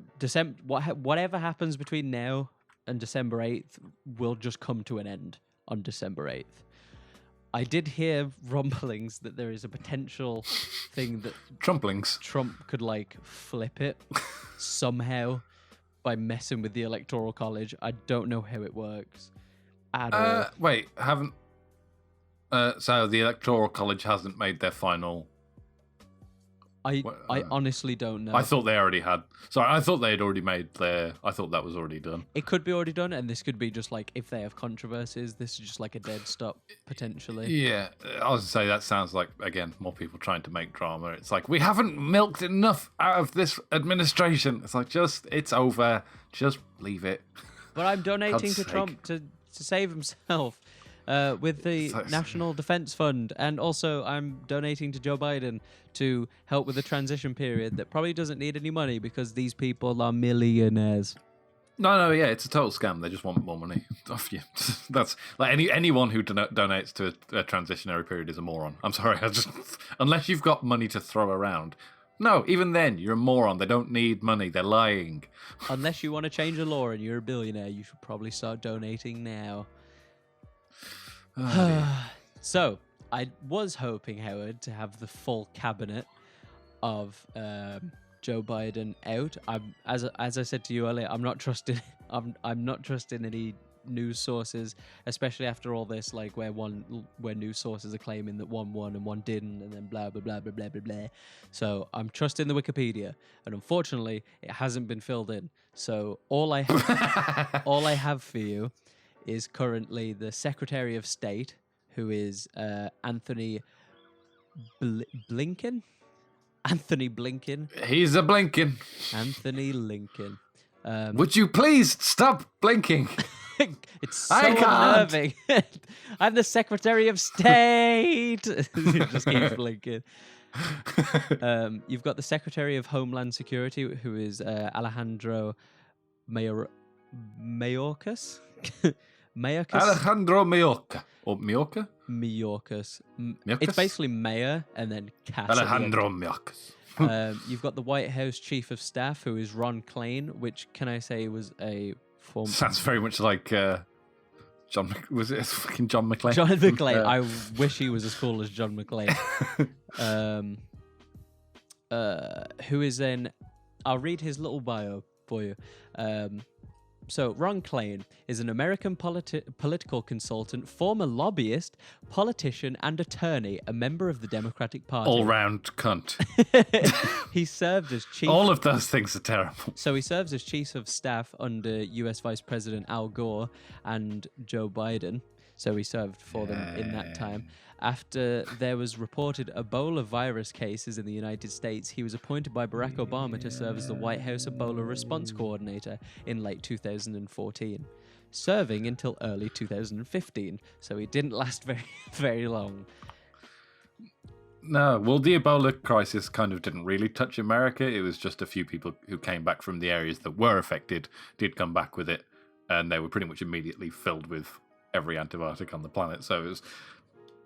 Speaker 1: whatever happens between now and December 8th will just come to an end on December 8th. I did hear rumblings that there is a potential thing that Trump could flip it somehow by messing with the Electoral College. I don't know how it works at all.
Speaker 2: Wait, so the Electoral College hasn't made their final...
Speaker 1: I honestly don't know.
Speaker 2: I thought they already had. Sorry, I thought they had already made their... I thought that was already done.
Speaker 1: It could be already done, and this could be just if they have controversies, this is just a dead stop, potentially.
Speaker 2: Yeah, I was going to say, that sounds like, again, more people trying to make drama. It's we haven't milked enough out of this administration. It's it's over. Just leave it.
Speaker 1: But I'm donating to Trump to save himself. With the National Defense Fund, and also I'm donating to Joe Biden to help with the transition period that probably doesn't need any money because these people are millionaires.
Speaker 2: No, yeah, it's a total scam. They just want more money off you. That's anyone who donates to a transitionary period is a moron. I'm sorry, unless you've got money to throw around. No, even then, you're a moron. They don't need money. They're lying.
Speaker 1: Unless you want to change the law and you're a billionaire, you should probably start donating now. So, I was hoping, Howard, to have the full cabinet of Joe Biden out. As I said to you earlier, I'm not trusting any news sources, especially after all this, where news sources are claiming that one won and one didn't, and then blah blah blah blah blah blah blah. So I'm trusting the Wikipedia, and unfortunately, it hasn't been filled in. So all I have for you is currently the Secretary of State, who is Anthony Blinken. Anthony Blinken.
Speaker 2: He's a Blinken.
Speaker 1: Anthony Lincoln.
Speaker 2: Would you please stop blinking?
Speaker 1: It's so unnerving. I'm the Secretary of State. It just keeps blinking. You've got the Secretary of Homeland Security, who is Alejandro Mayorkas.
Speaker 2: Alejandro Mayorkas. Or Mayorkas?
Speaker 1: Mayorkas. It's basically mayor and then Cass.
Speaker 2: Alejandro Mayorkas.
Speaker 1: You've got the White House Chief of Staff, who is Ron Klain, which, can I say, was a former...
Speaker 2: Sounds very much like John... Was it fucking John McClane?
Speaker 1: John McClane. I wish he was as cool as John McClane. Who is in... I'll read his little bio for you. So, Ron Klain is an American political consultant, former lobbyist, politician, and attorney, a member of the Democratic Party.
Speaker 2: All-round cunt.
Speaker 1: He served as chief...
Speaker 2: All of those things are terrible.
Speaker 1: So he serves as chief of staff under US Vice President Al Gore and Joe Biden. So he served for them in that time. After there was reported Ebola virus cases in the United States, he was appointed by Barack Obama to serve as the White House Ebola Response Coordinator in late 2014, serving until early 2015. So he didn't last very, very long.
Speaker 2: No, well, the Ebola crisis kind of didn't really touch America. It was just a few people who came back from the areas that were affected did come back with it. and they were pretty much immediately filled with every antibiotic on the planet. So it was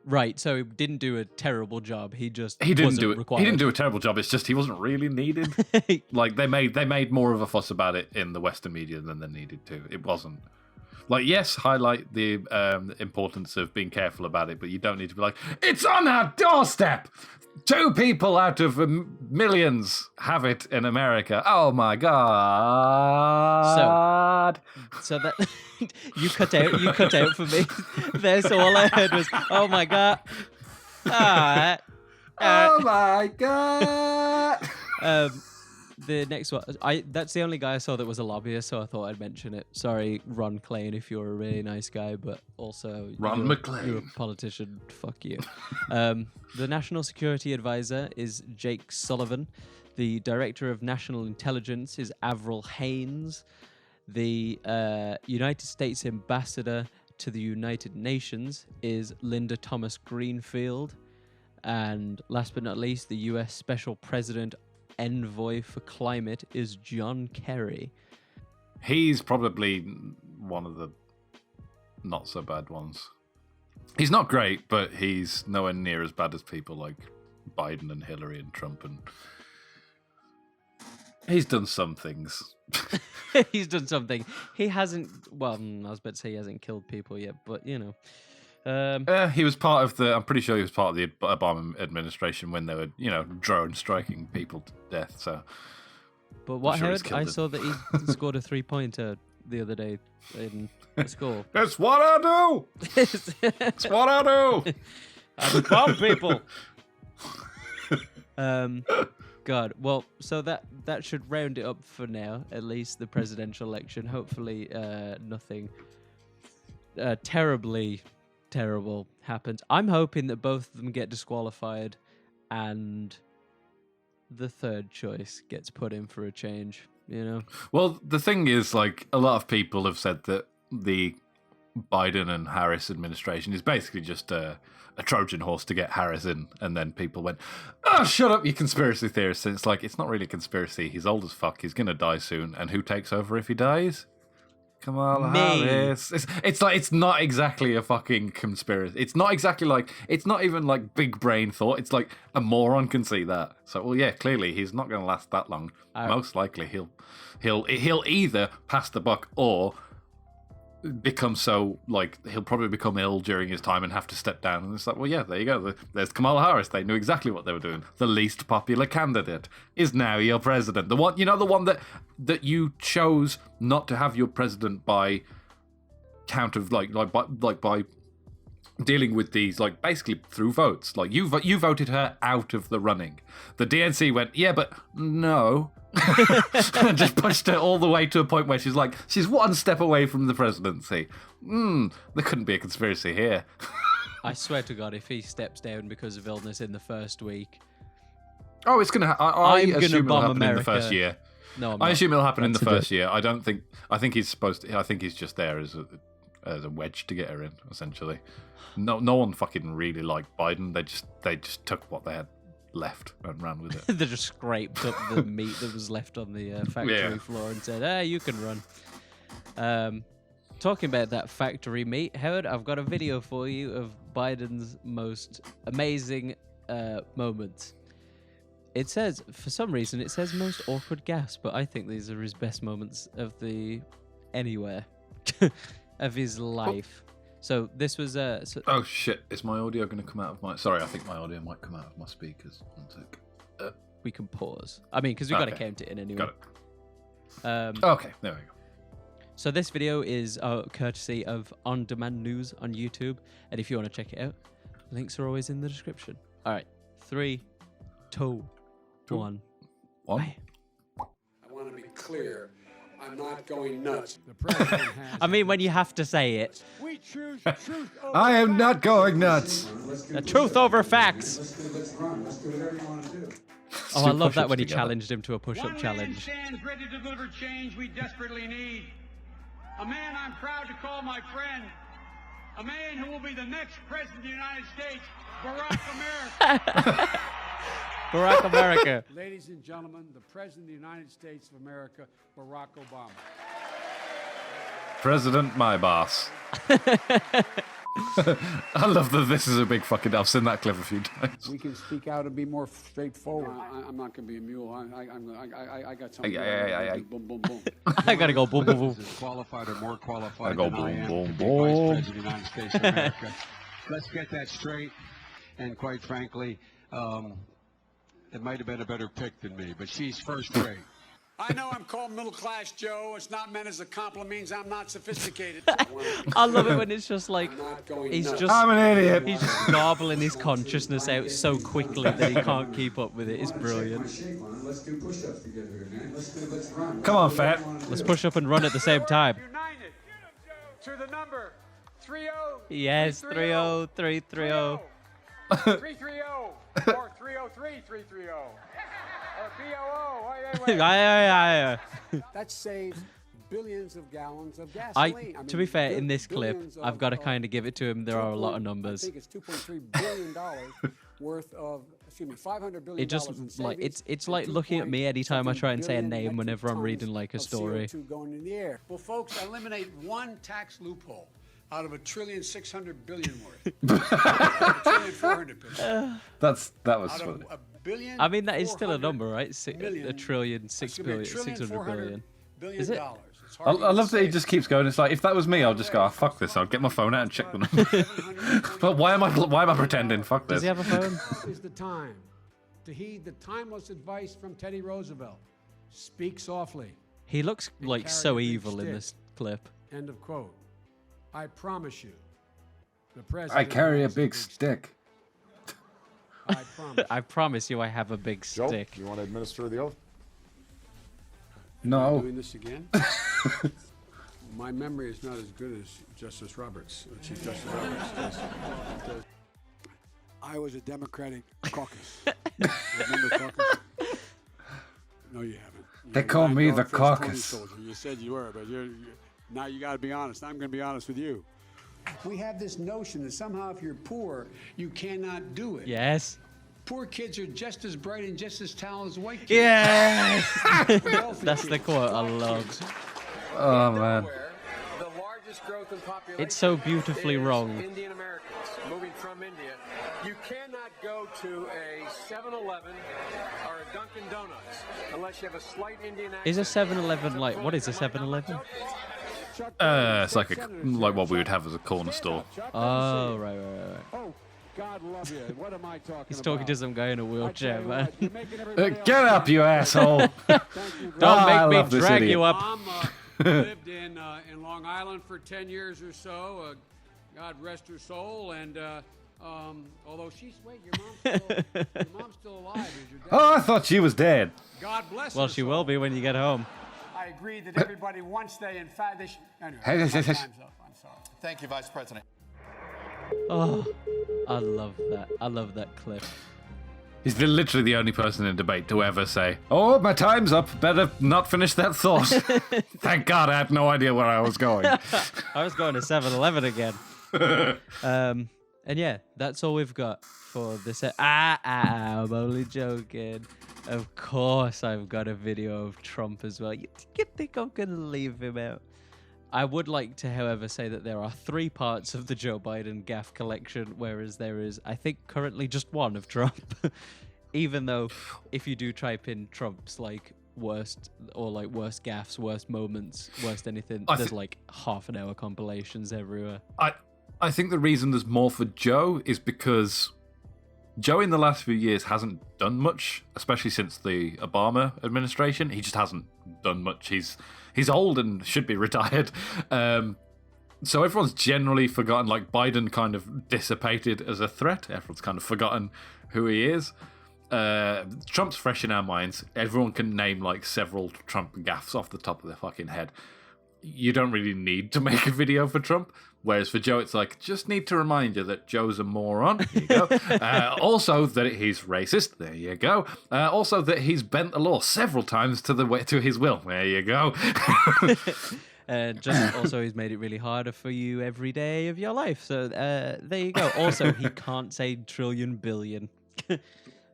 Speaker 1: right. So he didn't do a terrible job. He didn't
Speaker 2: do it.
Speaker 1: Required.
Speaker 2: He didn't do a terrible job. It's just he wasn't really needed. Like they made more of a fuss about it in the Western media than they needed to. It wasn't. Like, yes, highlight the importance of being careful about it, but you don't need to be like, it's on our doorstep. 2 people out of millions have it in America. Oh my god!
Speaker 1: So that you cut out for me. That's all I heard was, oh my god.
Speaker 2: Oh my god!
Speaker 1: The next one, that's the only guy I saw that was a lobbyist, so I thought I'd mention it. Sorry, Ron McClain, if you're a really nice guy, but also you're a politician. Fuck you. The National Security Advisor is Jake Sullivan. The Director of National Intelligence is Avril Haines. The United States Ambassador to the United Nations is Linda Thomas Greenfield. And last but not least, the U.S. Special President Envoy for Climate is John Kerry.
Speaker 2: He's probably one of the not so bad ones. He's not great, but he's nowhere near as bad as people like Biden and Hillary and Trump. And he's done some things.
Speaker 1: He's done something. He hasn't. Well, I was about to say he hasn't killed people yet, but you know.
Speaker 2: He was part of the. I'm pretty sure he was part of the Obama administration when they were, drone striking people to death. So,
Speaker 1: but what I heard, I saw that he scored a 3-pointer the other day in school.
Speaker 2: That's what I do. That's what I do.
Speaker 1: I bomb people. God. Well, so that should round it up for now. At least the presidential election. Hopefully, nothing terrible happens. I'm hoping that both of them get disqualified and the third choice gets put in for a change, Well,
Speaker 2: the thing is, like, a lot of people have said that the Biden and Harris administration is basically just a Trojan horse to get Harris in, and then people went, oh, shut up, you conspiracy theorists. And it's like, it's not really a conspiracy. He's old as fuck. He's going to die soon. And who takes over if he dies? Kamala Harris. It's like, it's not exactly a fucking conspiracy. It's not exactly like, it's not even like big brain thought. It's like a moron can see that. So, well, yeah, clearly he's not going to last that long. Most likely he'll either pass the buck or become so, like, he'll probably become ill during his time and have to step down. And it's like, well, yeah, there you go. There's Kamala Harris. They knew exactly what they were doing. The least popular candidate is now your president. The one, the one that you chose not to have your president by count of, by dealing with these, like, basically through votes. Like, you voted her out of the running. The DNC went, yeah, but no. And just pushed her all the way to a point where she's one step away from the presidency. There couldn't be a conspiracy here.
Speaker 1: I swear to God, if he steps down because of illness in the first week,
Speaker 2: it's gonna. I assume it'll happen
Speaker 1: America.
Speaker 2: In the first year.
Speaker 1: No,
Speaker 2: I assume it'll happen in the first year. I don't think. I think he's supposed to. I think he's just there as a wedge to get her in. Essentially, no one fucking really liked Biden. They just took what they had left and ran with it.
Speaker 1: They just scraped up the meat that was left on the factory floor and said, you can run. Talking about that factory meat, Howard, I've got a video for you of Biden's most amazing moments. It says, for some reason, it says most awkward gasp, but I think these are his best moments of anywhere of his life. So this was
Speaker 2: oh shit! Is my audio going to come out of my? Sorry, I think my audio might come out of my speakers. 1 sec.
Speaker 1: We can pause. I mean, because we've got to count it in anyway.
Speaker 2: Got it. Okay, there we go.
Speaker 1: So this video is courtesy of On Demand News on YouTube, and if you want to check it out, links are always in the description. All right, 3, 2, 1.
Speaker 2: One.
Speaker 3: I want to be clear. I'm not going nuts.
Speaker 6: The president has
Speaker 1: I mean, when you have to say it.
Speaker 6: We choose truth over
Speaker 2: I am not going nuts.
Speaker 1: Truth over facts.
Speaker 6: Let's run. Let's do whatever you want to do.
Speaker 1: Oh, I love that when he challenged him to a push-up
Speaker 7: One man
Speaker 1: challenge.
Speaker 7: stands ready to deliver change we desperately need. A man I'm proud to call my friend. A man who will be the next president of the United States, Barack America.
Speaker 1: Barack America.
Speaker 6: Ladies and gentlemen, the President of the United States of America, Barack Obama.
Speaker 2: President, my boss. I love that this is a big fucking... I've seen that clip a few times.
Speaker 6: We can speak out and be more straightforward. I'm not going to be a mule. I got something. Boom, boom, boom.
Speaker 1: I gotta go boom, boom, boom.
Speaker 7: Is qualified or more qualified
Speaker 2: I go
Speaker 7: than I
Speaker 2: boom,
Speaker 7: am
Speaker 2: boom,
Speaker 7: to be
Speaker 2: boom.
Speaker 7: Vice President of the United States of America. Let's get that straight. And quite frankly, it might have been a better pick than me, but she's first rate. I know I'm called middle class, Joe. It's not meant as a compliment. Means I'm not sophisticated.
Speaker 1: I love it when it's just like he's just
Speaker 2: I'm an idiot.
Speaker 1: he's just garbling his consciousness out so quickly that he can't keep up with it. It's brilliant.
Speaker 6: Let's do push-ups together, man. Let's run.
Speaker 2: Come on, fat.
Speaker 1: Let's push up and run at the same time.
Speaker 7: United to the number 30.
Speaker 1: Yes, 30330.
Speaker 7: 330 or 303 330 or BOO.
Speaker 6: That saves billions of gallons of gasoline.
Speaker 1: To be fair, in this clip, I've got to kind of give it to him. There are a lot of
Speaker 6: I
Speaker 1: numbers.
Speaker 6: think it's $2.3 billion worth of, $500 billion.
Speaker 1: It just like it's like looking at me anytime I try and say a name whenever I'm reading like a story.
Speaker 6: CO2 going in the air.
Speaker 3: Well, folks, eliminate one tax loophole out of $1.6 trillion worth. $1.4 billion.
Speaker 2: That was
Speaker 3: Out
Speaker 2: funny.
Speaker 3: of $1.4
Speaker 1: I mean, that is still a number, right?
Speaker 3: million.
Speaker 1: A trillion,
Speaker 3: That's
Speaker 1: 6
Speaker 3: gonna be
Speaker 1: billion, 600 billion.
Speaker 3: billion
Speaker 1: Is it?
Speaker 3: dollars. It's
Speaker 2: I
Speaker 3: hard to
Speaker 2: love that he
Speaker 3: say.
Speaker 2: just keeps going. It's like, if that was me, I'll just go, oh, fuck this. I'll get my phone out and check the number. But why am I pretending? Fuck
Speaker 1: Does
Speaker 2: this.
Speaker 1: he have a phone?
Speaker 6: Now is the time to heed the timeless advice from Teddy Roosevelt. Speak softly.
Speaker 1: He looks like
Speaker 6: carry a
Speaker 1: so
Speaker 6: big
Speaker 1: evil in
Speaker 6: stick.
Speaker 1: this clip.
Speaker 6: End of quote. I promise you, the president
Speaker 2: I carry a
Speaker 6: has
Speaker 2: big stick.
Speaker 6: I promise.
Speaker 1: I promise you I have a big stick.
Speaker 8: You want to administer the oath?
Speaker 2: No.
Speaker 6: Doing this again? My memory is not as good as Justice Roberts, Chief Justice Roberts. I was a Democratic caucus. Remember caucus? No, you haven't.
Speaker 2: They call me the
Speaker 6: First Pony
Speaker 2: caucus.
Speaker 6: Soldier. You said you were, but now you got to be honest. I'm going to be honest with you. We have this notion that somehow if you're poor, you cannot do it.
Speaker 1: Yes.
Speaker 3: Poor kids are just as bright and just as talented as white kids.
Speaker 1: Yes. That's the quote I love.
Speaker 2: Oh, man.
Speaker 7: The largest growth in population.
Speaker 1: It's so beautifully
Speaker 7: is
Speaker 1: wrong.
Speaker 7: Indian Americans moving from India. You cannot go to a 7-Eleven or a Dunkin' Donuts unless you have a slight Indian accent.
Speaker 1: Is a 7-Eleven like, what is a 7-Eleven?
Speaker 2: It's like what we would have as a corner store.
Speaker 1: Oh, right.
Speaker 6: Oh, God love you. What am I talking
Speaker 1: He's talking to some guy in a wheelchair, man.
Speaker 2: Get up, you asshole!
Speaker 1: Don't
Speaker 2: I
Speaker 1: make
Speaker 2: love
Speaker 1: me
Speaker 2: this
Speaker 1: drag
Speaker 2: idiot.
Speaker 1: you up.
Speaker 3: Mom lived in Long Island for 10 years or so. God rest her soul. And although she's your mom's still alive. Is your dad?
Speaker 2: Oh, I thought she was dead.
Speaker 3: God bless
Speaker 1: Well,
Speaker 3: her
Speaker 1: she
Speaker 3: soul.
Speaker 1: will be when you get home.
Speaker 3: I agree that everybody once they in fact they should. Anyway,
Speaker 2: Hey,
Speaker 3: my
Speaker 2: hey, hey.
Speaker 3: time's up. I'm sorry.
Speaker 8: Thank you, Vice President.
Speaker 1: Oh, I love that. I love that clip.
Speaker 2: He's literally the only person in debate to ever say, "Oh, my time's up. Better not finish that thought." Thank God I had no idea where I was going.
Speaker 1: I was going to 7-Eleven again. And yeah, that's all we've got for this. I'm only joking. Of course, I've got a video of Trump as well. You think I'm going to leave him out? I would like to, however, say that there are 3 parts of the Joe Biden gaffe collection, whereas there is, I think, currently just one of Trump. Even though, if you do type in Trump's like worst or like worst gaffes, worst moments, worst anything, there's like half-an-hour compilations everywhere.
Speaker 2: I think the reason there's more for Joe is because Joe in the last few years hasn't done much, especially since the Obama administration. He just hasn't done much. He's old and should be retired. So everyone's generally forgotten, like Biden kind of dissipated as a threat. Everyone's kind of forgotten who he is. Trump's fresh in our minds. Everyone can name like several Trump gaffes off the top of their fucking head. You don't really need to make a video for Trump. Whereas for Joe, it's like, just need to remind you that Joe's a moron. There you go. Also, that he's racist. There you go. Also, that he's bent the law several times to his will. There you go.
Speaker 1: Just also, he's made it really harder for you every day of your life. So there you go. Also, he can't say trillion billion.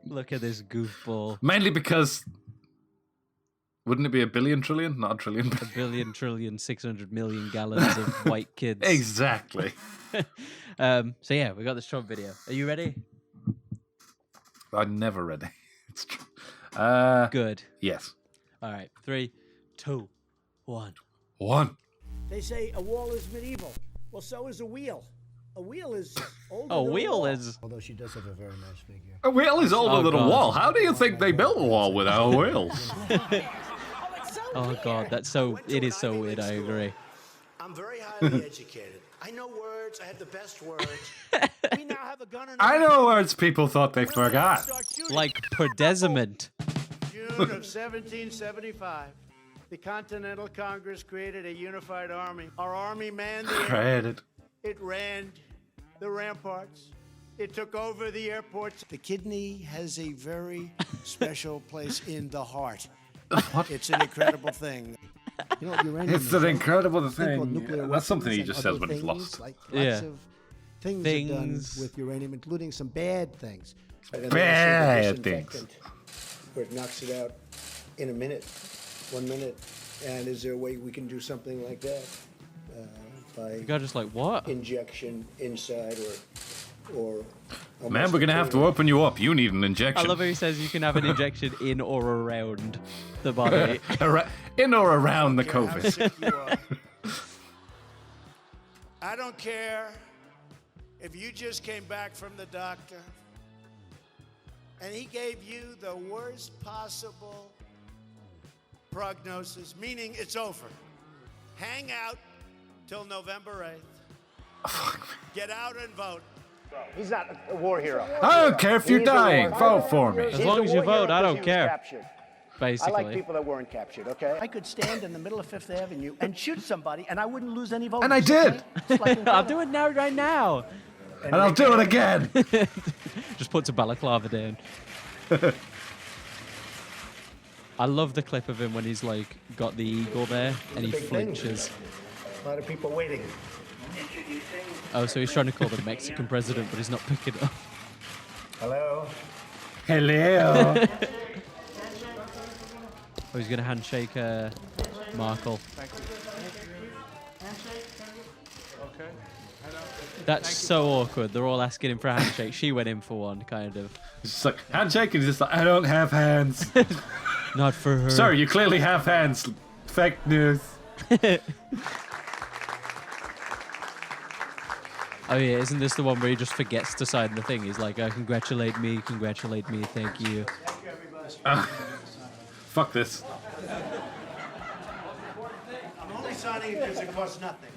Speaker 1: Look at this goofball.
Speaker 2: Mainly because Wouldn't it be a billion trillion, not a trillion?
Speaker 1: A billion trillion 600 million gallons of white kids.
Speaker 2: Exactly.
Speaker 1: So yeah, we got this Trump video. Are you ready?
Speaker 2: I'm never ready. It's true.
Speaker 1: Good.
Speaker 2: Yes.
Speaker 1: All right. 3, 2, 1.
Speaker 9: They say a wall is medieval. Well, so is a wheel. A wheel is older
Speaker 1: A
Speaker 9: than
Speaker 1: wheel
Speaker 9: a wall.
Speaker 1: is.
Speaker 9: Although she does have a very nice figure.
Speaker 2: A wheel is older than
Speaker 1: God.
Speaker 2: a wall. How do you think they built a wall without a wheel?
Speaker 1: Oh God, that's so. It is so weird. I agree.
Speaker 9: I'm very highly educated. I know words. I have the best words. We now have a gun in
Speaker 2: I know words people thought they forgot.
Speaker 1: Like predesiment.
Speaker 9: June of 1775. The Continental Congress created a unified army. Our army manned the air.
Speaker 2: Credit.
Speaker 9: It ran the ramparts. It took over the airports. The kidney has a very special place in the heart.
Speaker 2: What?
Speaker 9: It's an incredible thing. You know, uranium
Speaker 2: It's
Speaker 9: is
Speaker 2: an
Speaker 9: a
Speaker 2: incredible
Speaker 9: thing called
Speaker 2: thing.
Speaker 9: nuclear
Speaker 2: That's something he
Speaker 9: weapons
Speaker 2: just
Speaker 9: and
Speaker 2: says when he's
Speaker 9: other
Speaker 2: lost.
Speaker 9: things, Like
Speaker 1: Yeah.
Speaker 9: lots of things are done with uranium, including some bad things. And then
Speaker 2: Bad
Speaker 9: also the
Speaker 2: things.
Speaker 9: disinfectant, where it knocks it out in a minute, 1 minute. And is there a way we can do something like that by
Speaker 1: You got just like what?
Speaker 9: injection inside or
Speaker 2: Man, we're gonna have to open you up. You need an
Speaker 1: I
Speaker 2: injection.
Speaker 1: love how he says you can have an injection in or around the body.
Speaker 2: In or around the
Speaker 9: How
Speaker 2: COVID.
Speaker 9: sick you are. I don't care if you just came back from the doctor and he gave you the worst possible prognosis, meaning it's over. Hang out till November 8th. Get out and vote.
Speaker 10: He's not a war hero.
Speaker 2: I don't care if you're dying. Vote for me.
Speaker 1: As long as you vote, I don't care.
Speaker 10: Captured. I
Speaker 1: Basically.
Speaker 10: like people that weren't captured, okay? I could stand in the middle of Fifth Avenue and shoot somebody, and I wouldn't lose any votes.
Speaker 2: And I did.
Speaker 1: I'll do it now, right now.
Speaker 2: And I'll do it again.
Speaker 1: Just puts a balaclava down. I love the clip of him when he's like got the eagle there and he flinches.
Speaker 9: A lot of people waiting.
Speaker 1: Oh, so he's trying to call the Mexican president, but he's not picking up.
Speaker 9: Hello?
Speaker 2: Hello.
Speaker 1: Oh, he's gonna handshake Markle.
Speaker 3: Okay.
Speaker 1: That's so awkward. They're all asking him for a handshake. She went in for one, kind of.
Speaker 2: It's just like, handshake, and he's just like, I don't have hands.
Speaker 1: Not for her.
Speaker 2: Sorry, you clearly have hands. Fake news.
Speaker 1: Oh yeah, isn't this the one where he just forgets to sign the thing? He's like, congratulate me, thank you.
Speaker 2: Fuck this.
Speaker 9: I'm only signing it because it costs nothing.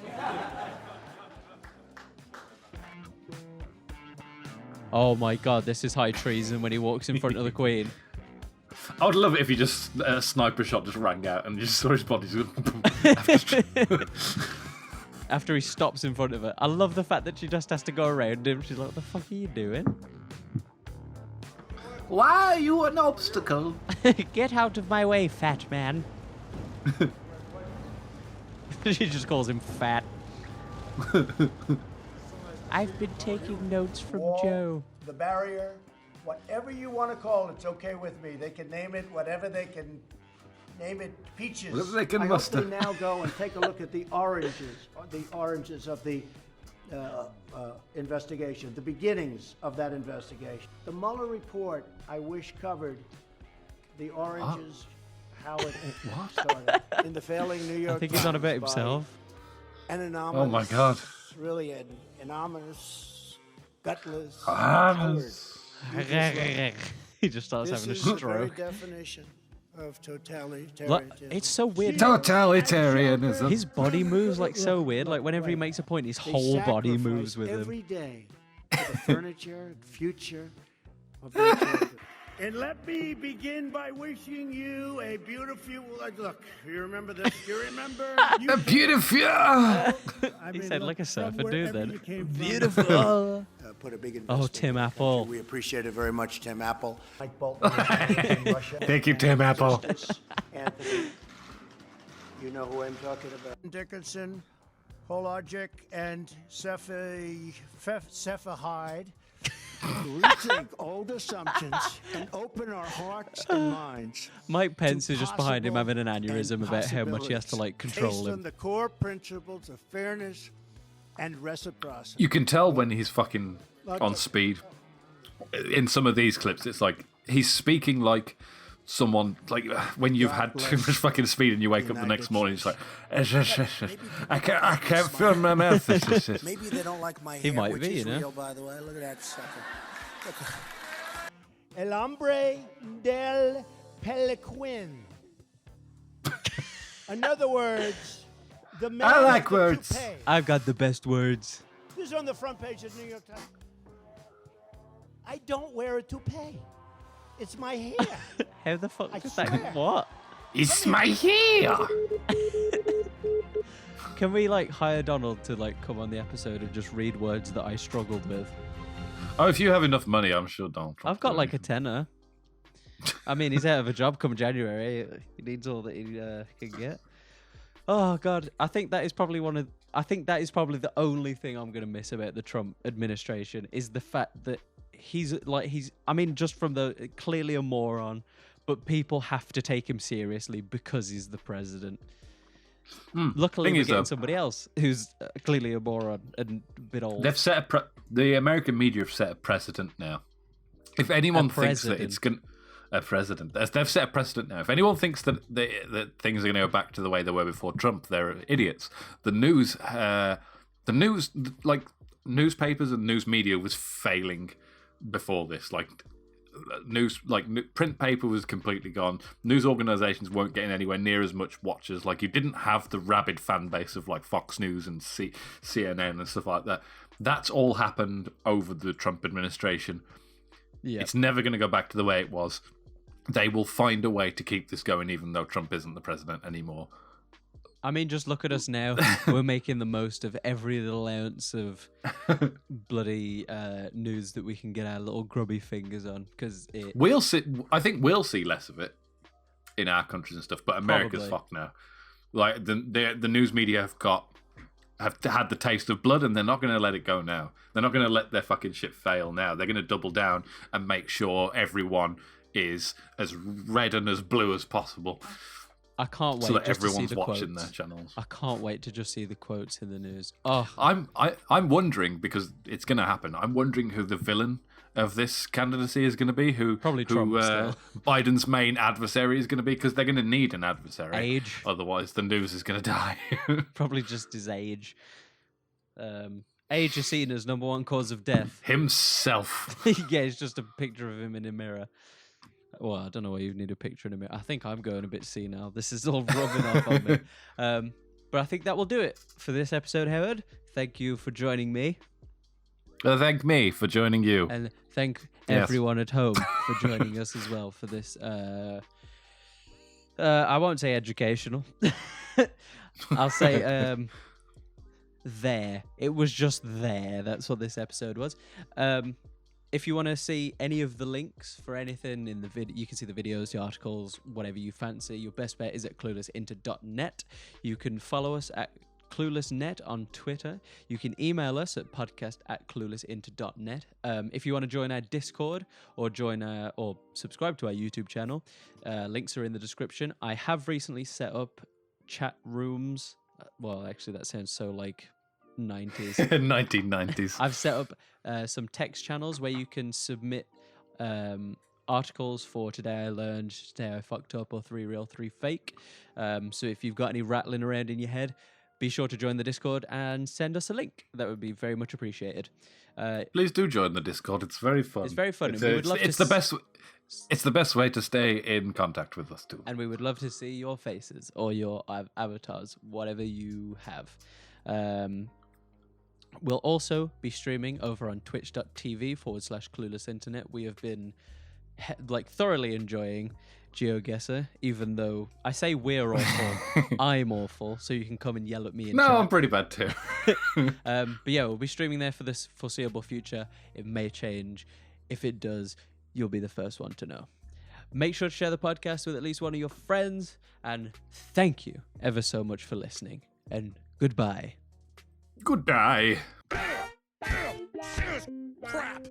Speaker 1: Oh my god, this is high treason when he walks in front of the Queen.
Speaker 2: I would love it if he just a sniper shot just rang out and you just saw his body.
Speaker 1: After he stops in front of her. I love the fact that she just has to go around him. She's like, what the fuck are you doing?
Speaker 2: Why are you an obstacle?
Speaker 1: Get out of my way, fat man. She just calls him fat. I've been taking notes from Joe.
Speaker 9: The barrier, whatever you want to call it, it's okay with me. They can name it whatever they can name it. Peaches.
Speaker 2: Whatever they can
Speaker 9: I
Speaker 2: muster.
Speaker 9: hope they now go and take a look at the oranges of the investigation, the beginnings of that investigation. The Mueller report, I wish, covered the oranges, how it started in the failing New York
Speaker 1: I think he's on about
Speaker 9: Times
Speaker 1: himself.
Speaker 9: by an anonymous,
Speaker 2: Oh my god.
Speaker 9: really an ominous, gutless,
Speaker 2: Ominous.
Speaker 9: coward.
Speaker 1: He just starts
Speaker 9: This
Speaker 1: having a
Speaker 9: is the very
Speaker 1: stroke.
Speaker 9: definition of totalitarianism.
Speaker 1: Look, it's so weird.
Speaker 2: Totalitarianism.
Speaker 1: His body moves like so weird. Like whenever he makes a point, his
Speaker 9: They
Speaker 1: whole body
Speaker 9: sacrifice
Speaker 1: moves with him.
Speaker 9: every day for the furniture and future of their children. And let me begin by wishing you a beautiful. Look, you remember this? You remember?
Speaker 2: A beautiful.
Speaker 1: He said like a surfer dude then.
Speaker 9: Beautiful. Put a big investment
Speaker 1: Oh, Tim Apple.
Speaker 9: We appreciate it very much, Tim Apple. Mike Bolton in Russia.
Speaker 2: Thank you, Tim Apple.
Speaker 9: Anthony, you know who I'm talking about. Dickinson, Hologic, and Cephahide rethink old assumptions and open our hearts and minds.
Speaker 1: Mike Pence is just behind him having an aneurysm about how much he has to like control
Speaker 9: based
Speaker 1: him.
Speaker 9: on the core principles of fairness and reciprocity.
Speaker 2: You can tell when he's fucking on speed. In some of these clips, it's like he's speaking like someone, like when you've had too much fucking speed and you wake up the next morning, it's like, I can't feel my mouth.
Speaker 11: Maybe they don't like my hair,
Speaker 1: He might
Speaker 11: which
Speaker 1: be,
Speaker 11: is
Speaker 1: you know.
Speaker 11: real, by the way. Look at that sucker.
Speaker 9: El hombre del peliquin. In other words, the man
Speaker 2: I like
Speaker 9: with the
Speaker 2: words.
Speaker 9: toupee.
Speaker 1: I've got the best words.
Speaker 9: This is on the front page of the New York Times. I don't wear a toupee. It's my hair.
Speaker 1: How the fuck
Speaker 9: I
Speaker 1: is
Speaker 9: swear.
Speaker 1: that? What?
Speaker 2: It's my hair.
Speaker 1: Can we like hire Donald to like come on the episode and just read words that I struggled with?
Speaker 2: Oh, if you have enough money, I'm sure Donald Trump.
Speaker 1: I've got like a tenner. I mean, he's out of a job come January. He needs all that he can get. Oh God, I think that is probably the only thing I'm gonna miss about the Trump administration is the fact that he's I mean, just from the clearly a moron, but people have to take him seriously because he's the president. Luckily, we're getting somebody else who's clearly a moron and a bit old.
Speaker 2: They've set the American media have set a precedent now. If anyone thinks that it's going a president, they've set a precedent now. If anyone thinks that that things are going to go back to the way they were before Trump, they're idiots. The news, like newspapers and news media was failing before this. Print paper was completely gone. News organizations weren't getting anywhere near as much watchers. Like, you didn't have the rabid fan base of like Fox News and CNN and stuff like that. That's all happened over the Trump administration. Yeah. It's never going to go back to the way it was. They will find a way to keep this going, even though Trump isn't the president anymore.
Speaker 1: I mean, just look at us now. We're making the most of every little ounce of bloody news that we can get our little grubby fingers on. Because
Speaker 2: we'll see. I think we'll see less of it in our countries and stuff. But America's
Speaker 1: Probably.
Speaker 2: fucked now. Like the news media have had the taste of blood, and they're not going to let it go now. They're not going to let their fucking shit fail now. They're going to double down and make sure everyone is as red and as blue as possible.
Speaker 1: I can't wait
Speaker 2: so that
Speaker 1: just
Speaker 2: everyone's
Speaker 1: to see the
Speaker 2: watching
Speaker 1: quotes.
Speaker 2: their channels.
Speaker 1: I can't wait to just see the quotes in the news. Oh,
Speaker 2: I'm wondering, because it's going to happen. I'm wondering who the villain of this candidacy is going to be.
Speaker 1: Probably Trump still.
Speaker 2: Biden's main adversary is going to be, because they're going to need an adversary.
Speaker 1: Age.
Speaker 2: Otherwise, the news is going to die.
Speaker 1: Probably just his age. Age is seen as number one cause of death.
Speaker 2: Himself.
Speaker 1: Yeah, it's just a picture of him in a mirror. Well, I don't know why you need a picture in a mirror. I think I'm going a bit senile. This is all rubbing off on me. But I think that will do it for this episode, Howard. Thank you for joining me.
Speaker 2: Thank me for joining you.
Speaker 1: And thank everyone at home for joining us as well for this. I won't say educational. I'll say there. It was just there. That's what this episode was. If you want to see any of the links for anything in the video, you can see the videos, the articles, whatever you fancy. Your best bet is at cluelessinter.net. You can follow us at cluelessnet on Twitter. You can email us at podcast@cluelessinter.net. If you want to join our Discord or or subscribe to our YouTube channel, links are in the description. I have recently set up chat rooms. Well, actually, that sounds so like 90s.
Speaker 2: 1990s.
Speaker 1: I've set up some text channels where you can submit articles for Today I Learned, Today I Fucked Up, or 3 Real, 3 Fake. So if you've got any rattling around in your head, be sure to join the Discord and send us a link. That would be very much appreciated.
Speaker 2: Please do join the Discord. It's very fun.
Speaker 1: It's very fun.
Speaker 2: It's the best way to stay in contact with us too.
Speaker 1: And we would love to see your faces or your avatars, whatever you have. We'll also be streaming over on twitch.tv/Clueless Internet. We have been thoroughly enjoying GeoGuessr, even though I say we're awful, I'm awful, so you can come and yell at me.
Speaker 2: No, I'm pretty bad too.
Speaker 1: But yeah, we'll be streaming there for this foreseeable future. It may change. If it does, you'll be the first one to know. Make sure to share the podcast with at least one of your friends, and thank you ever so much for listening, and goodbye.
Speaker 2: Goodbye.
Speaker 3: Crap.